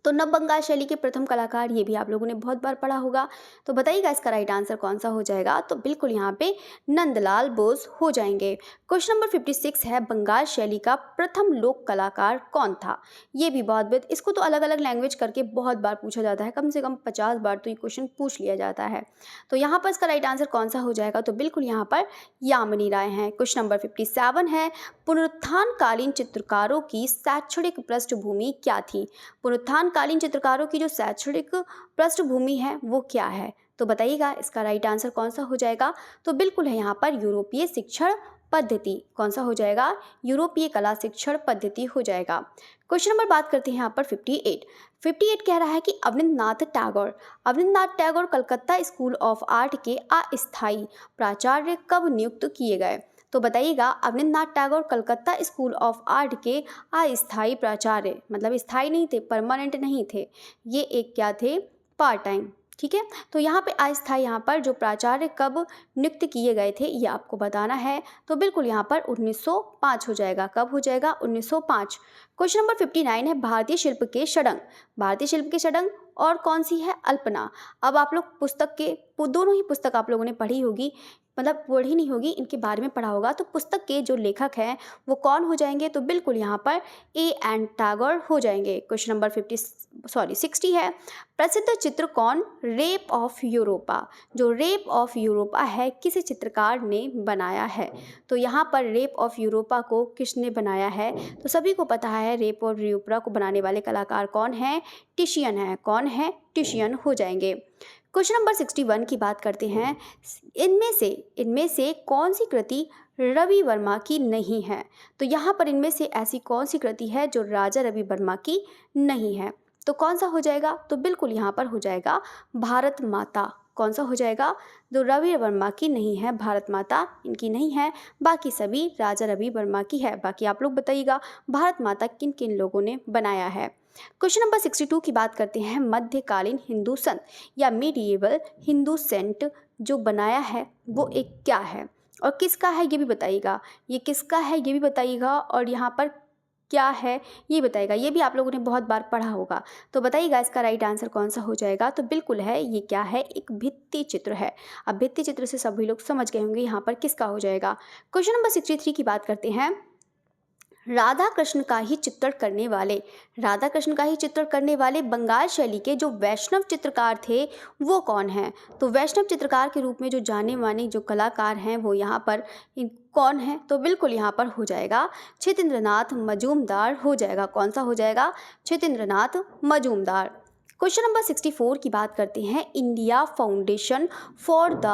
तो नव बंगाल शैली के प्रथम कलाकार, ये भी आप लोगों ने बहुत बार पढ़ा होगा। तो बताइएगा इसका राइट आंसर कौन सा हो जाएगा? तो बिल्कुल यहाँ पे नंदलाल बोस हो जाएंगे। क्वेश्चन नंबर 56 है, बंगाल शैली का प्रथम लोक कलाकार कौन था? ये भी बहुत इसको तो अलग अलग लैंग्वेज करके बहुत बार पूछा जाता है, कम से कम 50 बार तो ये क्वेश्चन पूछ लिया जाता है। तो यहाँ पर इसका राइट आंसर कौन सा हो जाएगा? तो बिल्कुल यहाँ पर यामिनी राय हैं। क्वेश्चन नंबर 57 है, पुनरुत्थानकालीन चित्रकारों की शैक्षणिक पृष्ठभूमि क्या थी? पुनरुत्थानकालीन चित्रकारों की जो शैक्षणिक पृष्ठभूमि है वो क्या है? तो बताइएगा इसका राइट आंसर कौन सा हो जाएगा? तो बिल्कुल है यहाँ पर यूरोपीय शिक्षण पद्धति। कौन सा हो जाएगा? यूरोपीय कला शिक्षण पद्धति हो जाएगा। क्वेश्चन नंबर बात करते हैं यहाँ पर 58 कह रहा है कि Abanindranath Tagore Calcutta school of art के अस्थायी प्राचार्य कब नियुक्त किए गए? तो बताइएगा Abanindranath Tagore Calcutta school of art के अस्थायी प्राचार्य, मतलब स्थायी नहीं थे, परमानेंट नहीं थे, ये एक क्या थे? Part time. ठीक है, तो यहाँ पे अस्थायी, यहाँ पर जो प्राचार्य कब नियुक्त किए गए थे ये आपको बताना है। तो बिल्कुल यहाँ पर 1905 हो जाएगा। कब हो जाएगा? 1905। क्वेश्चन नंबर 59 है, भारतीय शिल्प के षडंग और कौन सी है? अल्पना। अब आप लोग पुस्तक के दोनों ही पुस्तक आप लोगों ने पढ़ी होगी, मतलब पढ़ी नहीं होगी, इनके बारे में पढ़ा होगा। तो पुस्तक के जो लेखक हैं वो कौन हो जाएंगे? तो बिल्कुल यहाँ पर A.N. टैगोर हो जाएंगे। क्वेश्चन नंबर 60 है, प्रसिद्ध चित्र कौन? Rape of Europa. जो रेप ऑफ यूरोपा है किस चित्रकार ने बनाया है? तो यहाँ पर रेप ऑफ यूरोपा को किसने बनाया है? तो सभी को पता है रेप ऑफ यूरोपा को बनाने वाले कलाकार कौन है? टिशियन है। कौन है? टिशियन हो जाएंगे। क्वेश्चन नंबर 61 की बात करते हैं, इनमें से कौन सी कृति रवि वर्मा की नहीं है? तो यहाँ पर इनमें से ऐसी कौन सी कृति है जो राजा रवि वर्मा की नहीं है? तो कौन सा हो जाएगा? तो बिल्कुल यहाँ पर हो जाएगा भारत माता। कौन सा हो जाएगा? जो रवि वर्मा की नहीं है, भारत माता इनकी नहीं है, बाकी सभी राजा रवि वर्मा की है। बाकी आप लोग बताइएगा भारत माता किन किन लोगों ने बनाया है। क्वेश्चन नंबर 62 की बात करते हैं, मध्यकालीन हिंदू संत या मीडिएवल हिंदू सेंट जो बनाया है वो एक क्या है और किसका है ये भी बताइएगा। ये किसका है ये भी बताइएगा और यहाँ पर क्या है ये बताइएगा। ये भी आप लोगों ने बहुत बार पढ़ा होगा। तो बताइएगा इसका राइट आंसर कौन सा हो जाएगा? तो बिल्कुल है, ये क्या है? एक भित्ति चित्र है। अब भित्ति चित्र से सभी लोग समझ गए होंगे यहाँ पर किसका हो जाएगा। क्वेश्चन नंबर 63 की बात करते हैं, राधा कृष्ण का ही चित्रण करने वाले बंगाल शैली के जो वैष्णव चित्रकार थे वो कौन हैं? तो वैष्णव चित्रकार के रूप में जो जाने माने जो कलाकार हैं वो यहाँ पर कौन है? तो बिल्कुल यहाँ पर हो जाएगा क्षितेंद्रनाथ मजूमदार हो जाएगा। कौन सा हो जाएगा? क्षितेंद्रनाथ मजूमदार। क्वेश्चन नंबर 64 की बात करते हैं, India foundation for the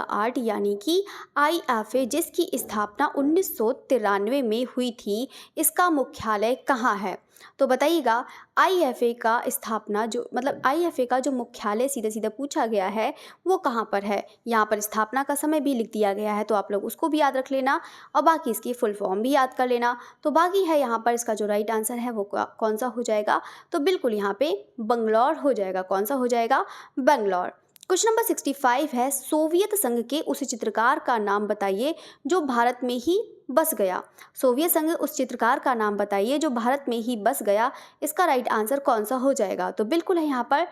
art यानी कि IFA जिसकी स्थापना 1993 में हुई थी, इसका मुख्यालय कहाँ है? तो बताइएगा IFA का स्थापना IFA का जो मुख्यालय सीधे सीधे पूछा गया है वो कहाँ पर है? यहाँ पर स्थापना का समय भी लिख दिया गया है, तो आप लोग उसको भी याद रख लेना और बाकी इसकी फुल फॉर्म भी याद कर लेना। तो बाकी है यहाँ पर इसका जो राइट आंसर है वो कौन सा हो जाएगा? तो बिल्कुल यहाँ पे बंगलौर हो जाएगा। कौन सा हो जाएगा? बंगलौर। क्वेश्चन नंबर 65 है, सोवियत संघ के उस चित्रकार का नाम बताइए जो भारत में ही बस गया। सोवियत संघ उस चित्रकार का नाम बताइए जो भारत में ही बस गया। इसका राइट आंसर कौन सा हो जाएगा? तो बिल्कुल है यहाँ पर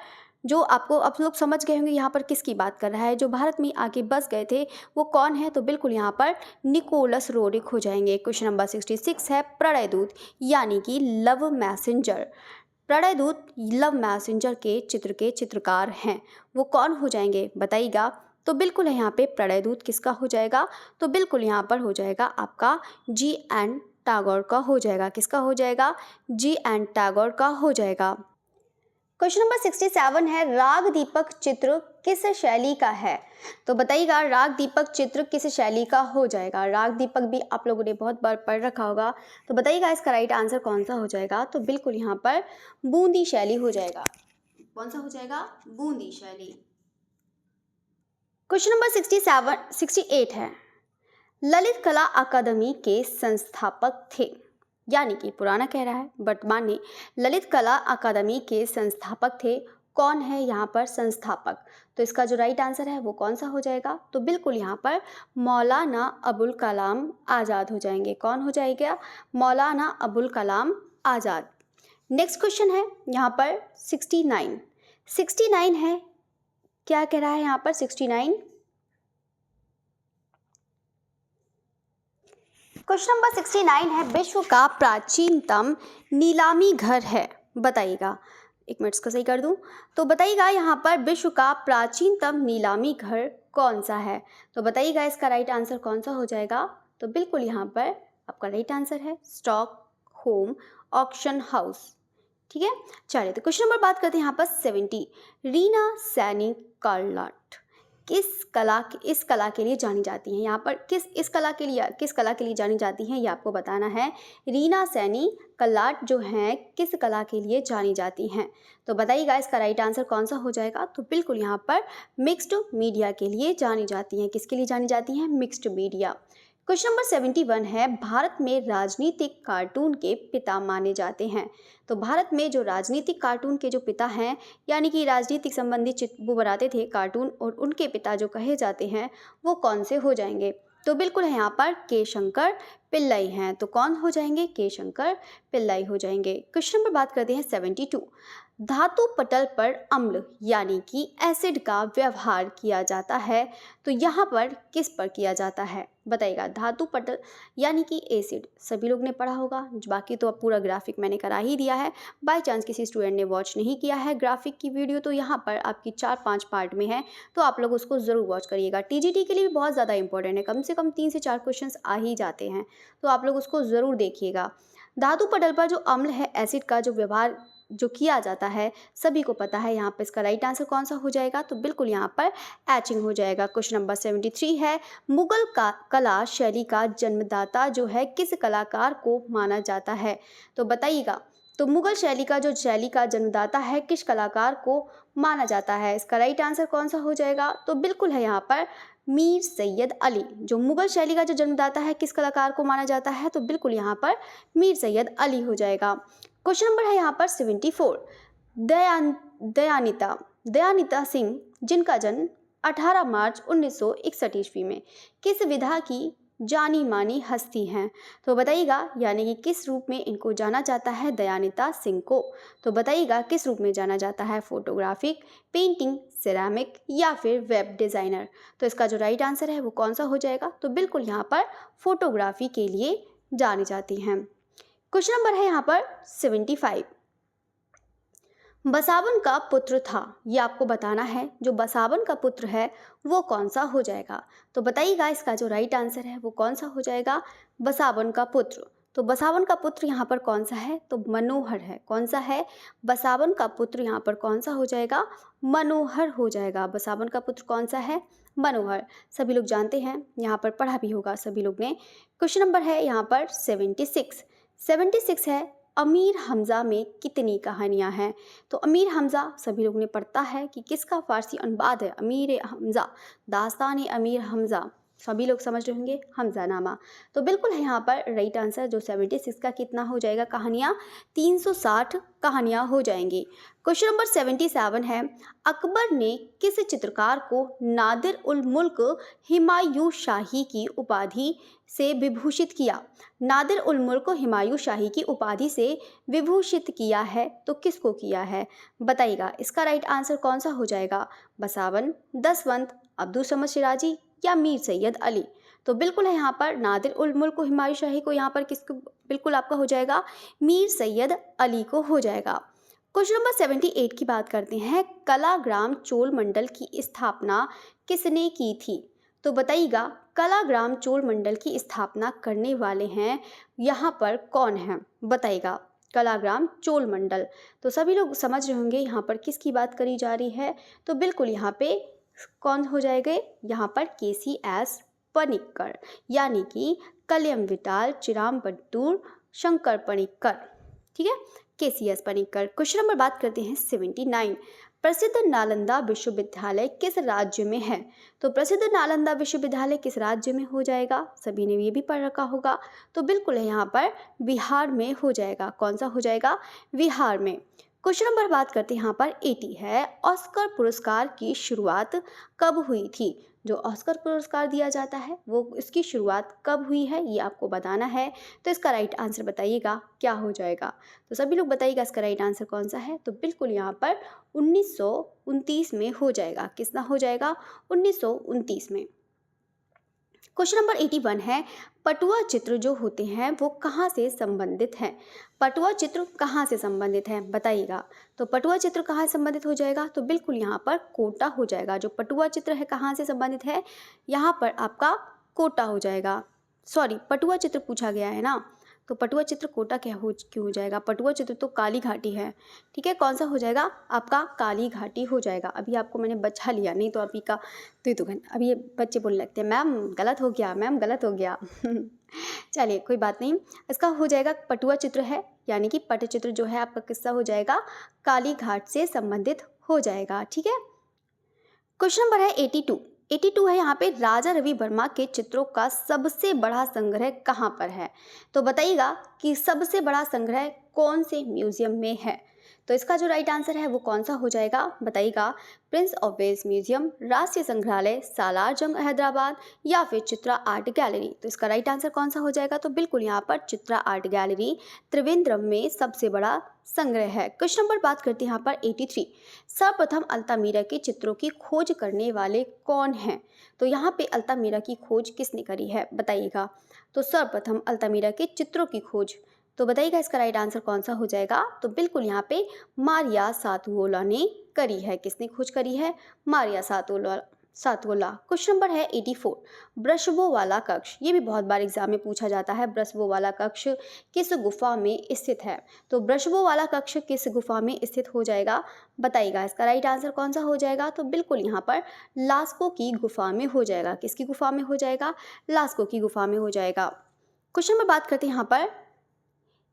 जो आप लोग समझ गए होंगे यहाँ पर किसकी बात कर रहा है, जो भारत में आके बस गए थे वो कौन है? तो बिल्कुल यहाँ पर निकोलस रोरिक हो जाएंगे। क्वेश्चन नंबर 66 है, प्रणय दूत यानी कि लव मैसेंजर लव मैसेंजर के चित्रकार हैं वो कौन हो जाएंगे? बताइएगा। तो बिल्कुल है यहाँ पे प्रणय दूत किसका हो जाएगा? तो बिल्कुल यहाँ पर हो जाएगा आपका G.N. टैगोर का हो जाएगा। किसका हो जाएगा? G.N. टैगोर का हो जाएगा। क्वेश्चन नंबर 67 है, राग दीपक चित्र किस शैली का है? तो बताइएगा राग दीपक चित्र किस शैली का हो जाएगा? राग दीपक भी आप लोगों ने बहुत बार पढ़ रखा होगा। तो बताइएगा इसका राइट आंसर कौन सा हो जाएगा? तो बिल्कुल यहाँ पर बूंदी शैली हो जाएगा। कौन सा हो जाएगा? बूंदी शैली। क्वेश्चन नंबर 68 है, ललित कला अकादमी के संस्थापक थे, यानी कि पुराना कह रहा है वर्तमान में ललित कला अकादमी के संस्थापक थे कौन है यहाँ पर संस्थापक? तो इसका जो राइट आंसर है वो कौन सा हो जाएगा? तो बिल्कुल यहाँ पर मौलाना अबुल कलाम आज़ाद हो जाएंगे। कौन हो जाएगा? मौलाना अबुल कलाम आज़ाद। नेक्स्ट क्वेश्चन है यहाँ पर 69 है। क्या कह रहा है यहाँ पर 69? क्वेश्चन नंबर 69 है, विश्व का प्राचीनतम नीलामी घर है, बताइएगा। एक मिनट इसको सही कर दूं। तो बताइएगा यहाँ पर विश्व का प्राचीनतम नीलामी घर कौन सा है? तो बताइएगा इसका राइट आंसर कौन सा हो जाएगा? तो बिल्कुल यहाँ पर आपका राइट आंसर है स्टॉकहोम ऑक्शन हाउस। ठीक है, चलिए तो क्वेश्चन नंबर बात करते हैं यहाँ पर 70। रीना सैनी कार्लाट इस कला के लिए जानी जाती हैं। यहाँ पर किस कला के लिए जानी जाती हैं, ये आपको बताना है। रीना सैनी कल्लाट जो हैं किस कला के लिए जानी जाती हैं? तो बताइएगा इसका राइट आंसर कौन सा हो जाएगा? तो बिल्कुल यहाँ पर मिक्स्ड मीडिया के लिए जानी जाती हैं। किसके लिए जानी जाती हैं? Mixed media. क्वेश्चन नंबर 71 है, भारत में राजनीतिक कार्टून के पिता माने जाते हैं। तो भारत में जो राजनीतिक कार्टून के जो पिता हैं, यानी कि राजनीतिक संबंधी चित्र वो बनाते थे कार्टून, और उनके पिता जो कहे जाते हैं वो कौन से हो जाएंगे? तो बिल्कुल है यहाँ पर के शंकर पिल्लई हैं। तो कौन हो जाएंगे? के शंकर पिल्लई हो जाएंगे। क्वेश्चन नंबर बात करते हैं 72। धातु पटल पर अम्ल यानी कि एसिड का व्यवहार किया जाता है, तो यहाँ पर किस पर किया जाता है? बताइएगा। धातु पटल यानी कि एसिड सभी लोग ने पढ़ा होगा, बाकी तो अब पूरा ग्राफिक मैंने करा ही दिया है। बाय चांस किसी स्टूडेंट ने वॉच नहीं किया है ग्राफिक की वीडियो, तो यहाँ पर आपकी 4-5 पार्ट में है, तो आप लोग उसको ज़रूर वॉच करिएगा। टीजीटी के लिए भी बहुत ज़्यादा इंपॉर्टेंट है, कम से कम 3 से 4 क्वेश्चन आ ही जाते हैं, तो आप लोग उसको ज़रूर देखिएगा। धातु पटल पर जो अम्ल है, एसिड का जो व्यवहार जो किया जाता है सभी को पता है। यहाँ पर इसका राइट आंसर कौन सा हो जाएगा? तो बिल्कुल यहाँ पर एचिंग हो जाएगा। क्वेश्चन नंबर 73 है, मुगल का कला शैली का जन्मदाता जो है किस कलाकार को माना जाता है? तो बताइएगा। तो मुगल शैली का जन्मदाता है किस कलाकार को माना जाता है? इसका राइट आंसर कौन सा हो जाएगा? तो बिल्कुल है यहाँ पर मीर सैयद अली। जो मुगल शैली का जो जन्मदाता है किस कलाकार को माना जाता है? तो बिल्कुल यहाँ पर मीर सैयद अली हो जाएगा। क्वेश्चन नंबर है यहाँ पर 74। दयानिता सिंह जिनका जन्म 18 मार्च 1961 ईस्वी में किस विधा की जानी मानी हस्ती हैं? तो बताइएगा, यानी कि किस रूप में इनको जाना जाता है दयानिता सिंह को? तो बताइएगा किस रूप में जाना जाता है? फोटोग्राफिक, पेंटिंग, सिरेमिक या फिर वेब डिज़ाइनर? तो इसका जो राइट आंसर है वो कौन सा हो जाएगा? तो बिल्कुल यहाँ पर फोटोग्राफी के लिए जानी जाती हैं। क्वेश्चन नंबर है यहाँ पर 75। बसावन का पुत्र था, ये आपको बताना है। जो बसावन का पुत्र है वो कौन सा हो जाएगा? तो बताइएगा इसका जो राइट आंसर है वो कौन सा हो जाएगा? बसावन का पुत्र। तो बसावन का पुत्र यहाँ पर कौन सा है? तो मनोहर है। कौन सा है? बसावन का पुत्र यहाँ पर कौन सा हो जाएगा? मनोहर हो जाएगा। बसावन का पुत्र कौन सा है? मनोहर। सभी लोग जानते हैं, यहाँ पर पढ़ा भी होगा सभी लोग ने। क्वेश्चन नंबर है यहाँ पर 76 है, अमीर हमज़ा में कितनी कहानियाँ हैं? तो अमीर हमज़ा सभी लोग ने पढ़ता है कि किसका फ़ारसी अनुवाद है? अमीर हमज़ा, दास्तान अमीर हमज़ा, सभी लोग समझ रहे होंगे, हमज़ा नामा। तो बिल्कुल है यहाँ पर राइट आंसर जो 76 का कितना हो जाएगा कहानियाँ? 360 कहानियाँ हो जाएंगी। क्वेश्चन नंबर 77 है, अकबर ने किस चित्रकार को नादिर उल मुल्क हुमायूं शाही की उपाधि से विभूषित किया? नादिर उल मुल्क हुमायूं शाही की उपाधि से विभूषित किया है, तो किसको किया है? बताइएगा इसका राइट आंसर कौन सा हो जाएगा? बसावन, दसवंत, अब्दुल समद शिराजी या मीर सैयद अली? तो बिल्कुल है यहाँ पर नादिर उल मुल्क हुमायूं शाही को यहाँ पर किसको बिल्कुल आपका हो जाएगा? मीर सैयद अली को हो जाएगा। क्वेश्चन नंबर 78 की बात करते हैं, कलाग्राम चोल मंडल की स्थापना किसने की थी? तो बताइएगा कलाग्राम चोल मंडल की स्थापना करने वाले हैं यहाँ पर कौन हैं? बताइएगा कलाग्राम चोल मंडल। तो सभी लोग समझ रहे होंगे यहाँ पर किसकी बात करी जा रही है? तो बिल्कुल यहाँ पे कौन हो जाएगा? यहाँ पर KCS पनिक्कर, यानी कि कलियम विटाल, चिराम बट्टूर, शंकर पनिक्कर। ठीक है, KCS पनिक्कर। क्वेश्चन नंबर बात करते हैं 79। प्रसिद्ध नालंदा विश्वविद्यालय किस राज्य में है? तो प्रसिद्ध नालंदा विश्वविद्यालय किस राज्य में हो जाएगा? सभी ने ये भी पढ़ रखा होगा। तो बिल्कुल है यहाँ पर बिहार में हो जाएगा। कौन सा हो जाएगा? बिहार में। क्वेश्चन नंबर बात करते हैं यहाँ पर 80 है, ऑस्कर पुरस्कार की शुरुआत कब हुई थी। जो ऑस्कर पुरस्कार दिया जाता है वो इसकी शुरुआत कब हुई है ये आपको बताना है। तो इसका राइट आंसर बताइएगा क्या हो जाएगा। तो सभी लोग बताइएगा इसका राइट आंसर कौन सा है। तो बिल्कुल यहाँ पर 1929 में हो जाएगा। कितना हो जाएगा? 1929 में। क्वेश्चन नंबर 81 है, पटुआ चित्र जो होते हैं वो कहाँ से संबंधित हैं। पटुआ चित्र कहाँ से संबंधित है बताइएगा। तो पटुआ चित्र कहाँ से संबंधित हो जाएगा? तो बिल्कुल यहाँ पर कोटा हो जाएगा। जो पटुआ चित्र है कहाँ से संबंधित है? यहाँ पर आपका कोटा हो जाएगा। सॉरी, पटुआ चित्र पूछा गया है ना, तो पटुआ चित्र कोटा क्यों हो जाएगा? पटुआ चित्र तो काली घाटी है। ठीक है, कौन सा हो जाएगा आपका? काली घाटी हो जाएगा। अभी आपको मैंने बचा लिया, नहीं तो अभी का तो अभी ये बच्चे बोलने लगते हैं मैम गलत हो गया, मैम गलत हो गया। चलिए कोई बात नहीं, इसका हो जाएगा पटुआ चित्र है, यानी कि पटचित्र जो है आपका किस्सा हो जाएगा काली घाट से संबंधित हो जाएगा। ठीक है, क्वेश्चन नंबर है 82 है यहाँ पे, राजा रवि वर्मा के चित्रों का सबसे बड़ा संग्रह कहाँ पर है। तो बताइएगा कि सबसे बड़ा संग्रह कौन से म्यूजियम में है। तो इसका जो राइट आंसर है वो कौन सा हो जाएगा बताइएगा। प्रिंस ऑफ वेल्स म्यूजियम, राष्ट्रीय संग्रहालय, सालार जंग हैदराबाद या फिर चित्रा आर्ट गैलरी। तो इसका राइट आंसर कौन सा हो जाएगा? तो बिल्कुल यहाँ पर चित्रा आर्ट गैलरी त्रिवेंद्रम में सबसे बड़ा संग्रह है। क्वेश्चन नंबर बात करते हैं यहाँ पर 83, सर्वप्रथम अल्तामीरा के चित्रों की खोज करने वाले कौन हैं। तो यहाँ पे अल्तामीरा की खोज किसने करी है बताइएगा। तो सर्वप्रथम अल्तामीरा के चित्रों की खोज, तो बताइएगा इसका राइट आंसर कौन सा हो जाएगा। तो बिल्कुल यहाँ पे मारिया सातुओला ने करी है। किसने खोज करी है? मारिया सातुओला। क्वेश्चन नंबर है 84, वृषभों वाला कक्ष, ये भी बहुत बार एग्जाम में पूछा जाता है। वृषभों वाला कक्ष किस गुफा में स्थित है। तो वृषभों वाला कक्ष किस गुफा में स्थित हो जाएगा बताइएगा। इसका राइट आंसर कौन सा हो जाएगा? तो बिल्कुल यहाँ पर लास्को की गुफा में हो जाएगा। किसकी गुफा में हो जाएगा? लास्को की गुफा में हो जाएगा। क्वेश्चन नंबर बात करते हैं यहाँ पर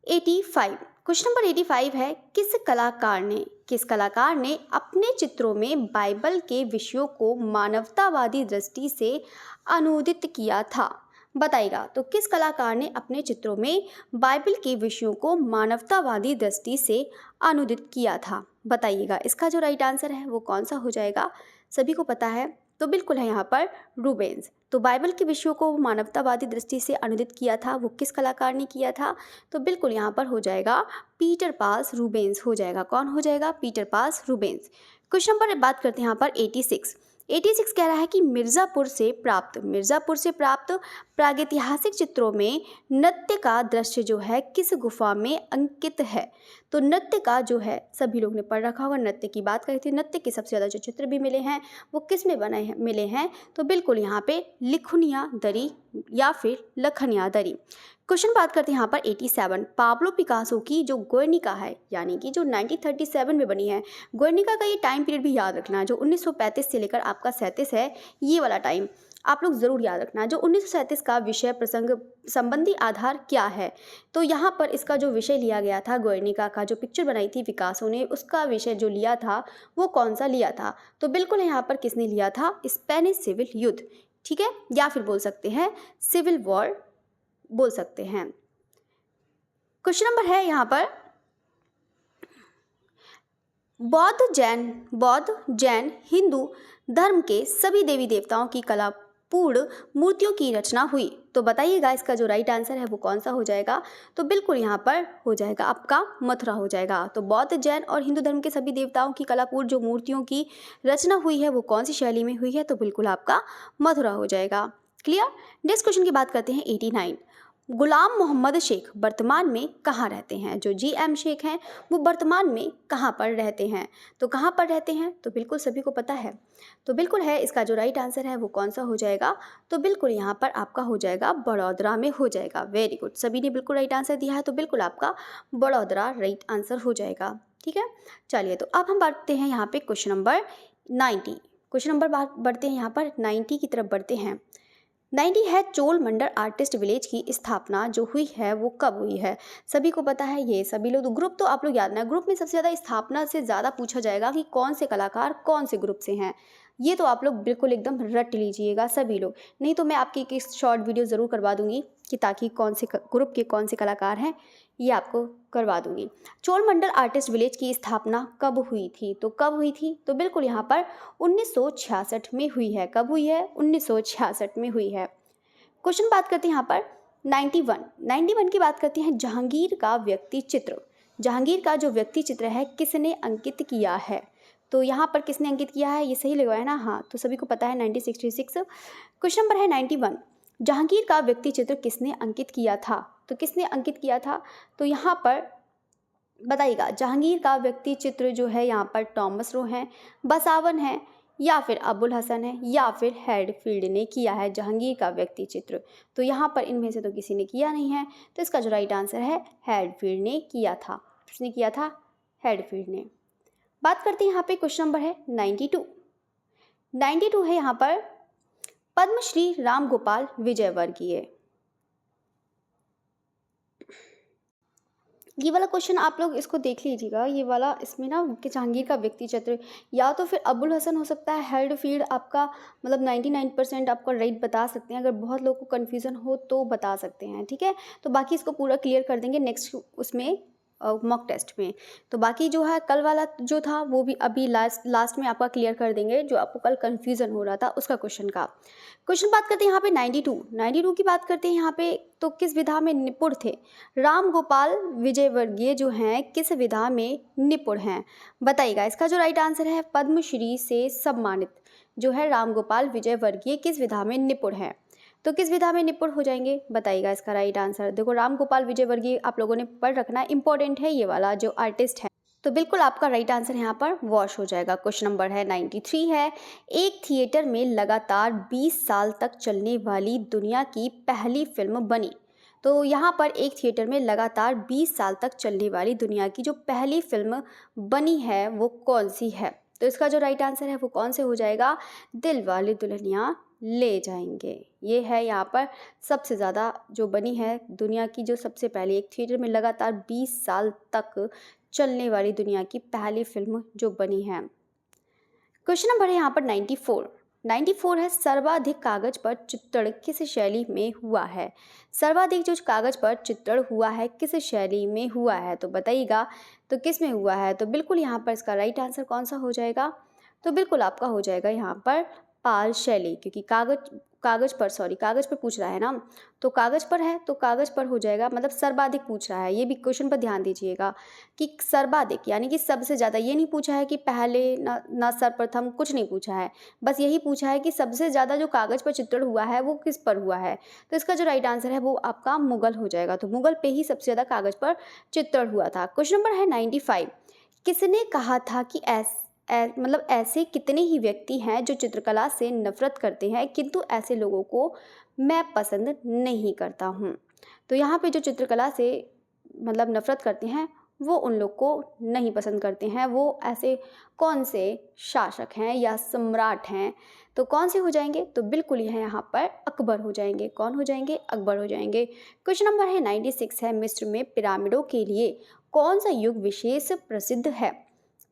85, क्वेश्चन नंबर 85 है, किस कलाकार ने अपने चित्रों में बाइबल के विषयों को मानवतावादी दृष्टि से अनुदित किया था बताइएगा। तो किस कलाकार ने अपने चित्रों में बाइबल के विषयों को मानवतावादी दृष्टि से अनुदित किया था बताइएगा। इसका जो राइट आंसर है वो कौन सा हो जाएगा? सभी को पता है, तो बिल्कुल है यहाँ पर रूबेंस। तो बाइबल के विषयों को मानवतावादी दृष्टि से अनुदित किया था, वो किस कलाकार ने किया था? तो बिल्कुल यहाँ पर हो जाएगा पीटर पास रूबेंस हो जाएगा। कौन हो जाएगा? पीटर पास रूबेंस। क्वेश्चन नंबर बात करते हैं यहाँ पर 86 कह रहा है कि मिर्ज़ापुर से प्राप्त प्रागैतिहासिक चित्रों में नृत्य का दृश्य जो है किस गुफा में अंकित है। तो नृत्य का जो है सभी लोग ने पढ़ रखा होगा, नृत्य की बात करी थी। नृत्य के सबसे ज़्यादा जो चित्र भी मिले हैं वो किस में बने हैं मिले हैं? तो बिल्कुल यहाँ पे लिखुनिया दरी या फिर लखनिया दरी। क्वेश्चन बात करते हैं यहाँ पर 87, पाब्लो पिकासो की जो गुएर्निका है, यानी कि जो 1937 में बनी है। गुएर्निका का ये टाइम पीरियड भी याद रखना है, जो 1935 से लेकर आपका 37 है, ये वाला टाइम आप लोग ज़रूर याद रखना। जो 1937 का विषय प्रसंग संबंधी आधार क्या है। तो यहाँ पर इसका जो विषय लिया गया था, गुएर्निका का जो पिक्चर बनाई थी पिकासो ने, उसका विषय जो लिया था वो कौन सा लिया था। तो बिल्कुल यहाँ पर किसने लिया था? स्पेनिश सिविल युद्ध। ठीक है, या फिर बोल सकते हैं सिविल वॉर बोल सकते हैं। क्वेश्चन नंबर है यहाँ पर बौद्ध जैन हिंदू धर्म के सभी देवी देवताओं की कलापूर्ण मूर्तियों की रचना हुई। तो बताइएगा इसका जो राइट आंसर है वो कौन सा हो जाएगा। तो बिल्कुल यहाँ पर हो जाएगा आपका मथुरा हो जाएगा। तो बौद्ध जैन और हिंदू धर्म के सभी देवताओं की कलापूर्ण जो मूर्तियों की रचना हुई है वो कौन सी शैली में हुई है। तो बिल्कुल आपका मथुरा हो जाएगा। क्लियर। नेक्स्ट क्वेश्चन की बात करते हैं 89, गुलाम मोहम्मद शेख वर्तमान में कहाँ रहते हैं। जो GM शेख हैं वो वर्तमान में कहाँ पर रहते हैं। तो कहाँ पर रहते हैं? तो बिल्कुल सभी को पता है, तो बिल्कुल है इसका जो राइट आंसर है वो कौन सा हो जाएगा। तो बिल्कुल यहाँ पर आपका हो जाएगा बड़ौदरा में हो जाएगा। वेरी गुड, सभी ने बिल्कुल राइट आंसर दिया है, तो बिल्कुल आपका बड़ौदरा राइट आंसर हो जाएगा। ठीक है, चलिए तो अब हम बढ़ते हैं यहाँ पे क्वेश्चन नंबर 90। क्वेश्चन नंबर बढ़ते हैं यहाँ पर 90 की तरफ बढ़ते हैं। 90 है, चोल मंडल आर्टिस्ट विलेज की स्थापना जो हुई है वो कब हुई है। सभी को पता है, ये सभी लोग ग्रुप तो आप लोग याद ना, ग्रुप में सबसे ज़्यादा स्थापना से ज़्यादा पूछा जाएगा कि कौन से कलाकार कौन से ग्रुप से हैं। ये तो आप लोग बिल्कुल एकदम रट लीजिएगा सभी लोग, नहीं तो मैं आपकी एक शॉर्ट वीडियो ज़रूर करवा दूंगी कि ताकि कौन से ग्रुप के कौन से कलाकार हैं ये आपको करवा दूंगी। चोलमंडल आर्टिस्ट विलेज की स्थापना कब हुई थी? तो कब हुई थी? तो बिल्कुल यहाँ पर 1966 में हुई है। कब हुई है? 1966 में हुई है। क्वेश्चन बात करते हैं यहाँ पर 91 की बात करते हैं। जहांगीर का व्यक्ति चित्र, जहांगीर का जो व्यक्ति चित्र है किसने अंकित किया है? तो यहाँ पर किसने अंकित किया है? ये सही लगा है ना? हाँ, तो सभी को पता है 1966। क्वेश्चन नंबर है 91, जहांगीर का व्यक्ति चित्र किसने अंकित किया था? तो किसने अंकित किया था? तो यहाँ पर बताइएगा, जहांगीर का व्यक्ति चित्र जो है यहाँ पर टॉमस रो है, बसावन है, या फिर अबुल हसन है, या फिर हेडफील्ड ने किया है जहांगीर का व्यक्ति चित्र। तो यहाँ पर इनमें से तो किसी ने किया नहीं है, तो इसका जो राइट आंसर है हेडफील्ड ने किया था। किसने किया था? हेडफील्ड ने। बात करते हैं यहाँ पे, क्वेश्चन नंबर है 92 है यहाँ पर पद्मश्री राम गोपाल विजयवर्गीय। ये वाला क्वेश्चन आप लोग इसको देख लीजिएगा, ये वाला, इसमें ना कि जहांगीर का व्यक्ति चित्र या तो फिर अबुल हसन हो सकता है, हेडफील्ड आपका मतलब 99% आपको राइट बता सकते हैं। अगर बहुत लोगों को कन्फ्यूज़न हो तो बता सकते हैं, ठीक है। तो बाकी इसको पूरा क्लियर कर देंगे नेक्स्ट उसमें मॉक टेस्ट में। तो बाकी जो है कल वाला जो था वो भी अभी लास्ट में आपका क्लियर कर देंगे, जो आपको कल कन्फ्यूज़न हो रहा था उसका क्वेश्चन का। क्वेश्चन बात करते हैं यहाँ पे 92 की बात करते हैं यहाँ पे। तो किस विधा में निपुण थे? राम गोपाल विजयवर्गीय जो हैं किस विधा में निपुण हैं? बताइएगा। इसका जो राइट आंसर है पद्मश्री से सम्मानित जो है राम गोपाल विजयवर्गीय किस विधा में निपुण है? तो किस विधा में निपुण हो जाएंगे? बताइएगा इसका राइट आंसर। देखो, राम गोपाल विजयवर्गीय आप लोगों ने पढ़ रखना, इंपॉर्टेंट है ये वाला जो आर्टिस्ट है। तो बिल्कुल आपका राइट आंसर यहाँ पर वॉश हो जाएगा। क्वेश्चन नंबर है 93 है, एक थिएटर में लगातार 20 साल तक चलने वाली दुनिया की पहली फिल्म बनी। तो यहाँ पर एक थिएटर में लगातार 20 साल तक चलने वाली दुनिया की जो पहली फिल्म बनी है वो कौन सी है? तो इसका जो राइट आंसर है वो कौन से हो जाएगा? दिलवाले दुल्हनिया ले जाएंगे। ये है यहाँ पर सबसे ज़्यादा जो बनी है दुनिया की, जो सबसे पहले एक थिएटर में लगातार 20 साल तक चलने वाली दुनिया की पहली फिल्म जो बनी है। क्वेश्चन नंबर है यहाँ पर 94 है, सर्वाधिक कागज पर चित्रण किस शैली में हुआ है? सर्वाधिक जो कागज पर चित्रण हुआ है किस शैली में हुआ है? तो बताइएगा, तो किस में हुआ है? तो बिल्कुल यहाँ पर इसका राइट आंसर कौन सा हो जाएगा? तो बिल्कुल आपका हो जाएगा यहाँ पर पाल शैली, क्योंकि कागज पर पूछ रहा है ना, तो कागज पर है तो कागज पर हो जाएगा, मतलब सर्वाधिक पूछ रहा है। ये भी क्वेश्चन पर ध्यान दीजिएगा कि सर्वाधिक यानी कि सबसे ज़्यादा, ये नहीं पूछा है कि पहले ना सर्वप्रथम, कुछ नहीं पूछा है, बस यही पूछा है कि सबसे ज़्यादा जो कागज पर चित्रण हुआ है वो किस पर हुआ है। तो इसका जो राइट आंसर है वो आपका मुगल हो जाएगा। तो मुगल पे ही सबसे ज़्यादा कागज पर चित्रण हुआ था। क्वेश्चन नंबर है 95, किसने कहा था कि मतलब ऐसे कितने ही व्यक्ति हैं जो चित्रकला से नफरत करते हैं, किंतु ऐसे लोगों को मैं पसंद नहीं करता हूँ। तो यहाँ पे जो चित्रकला से मतलब नफरत करते हैं वो उन लोग को नहीं पसंद करते हैं। वो ऐसे कौन से शासक हैं या सम्राट हैं? तो कौन से हो जाएंगे? तो बिल्कुल यह यहाँ पर अकबर हो जाएंगे। कौन हो जाएंगे? अकबर हो जाएंगे। क्वेश्चन नंबर है 96 है, मिस्र में पिरामिडों के लिए कौन सा युग विशेष प्रसिद्ध है?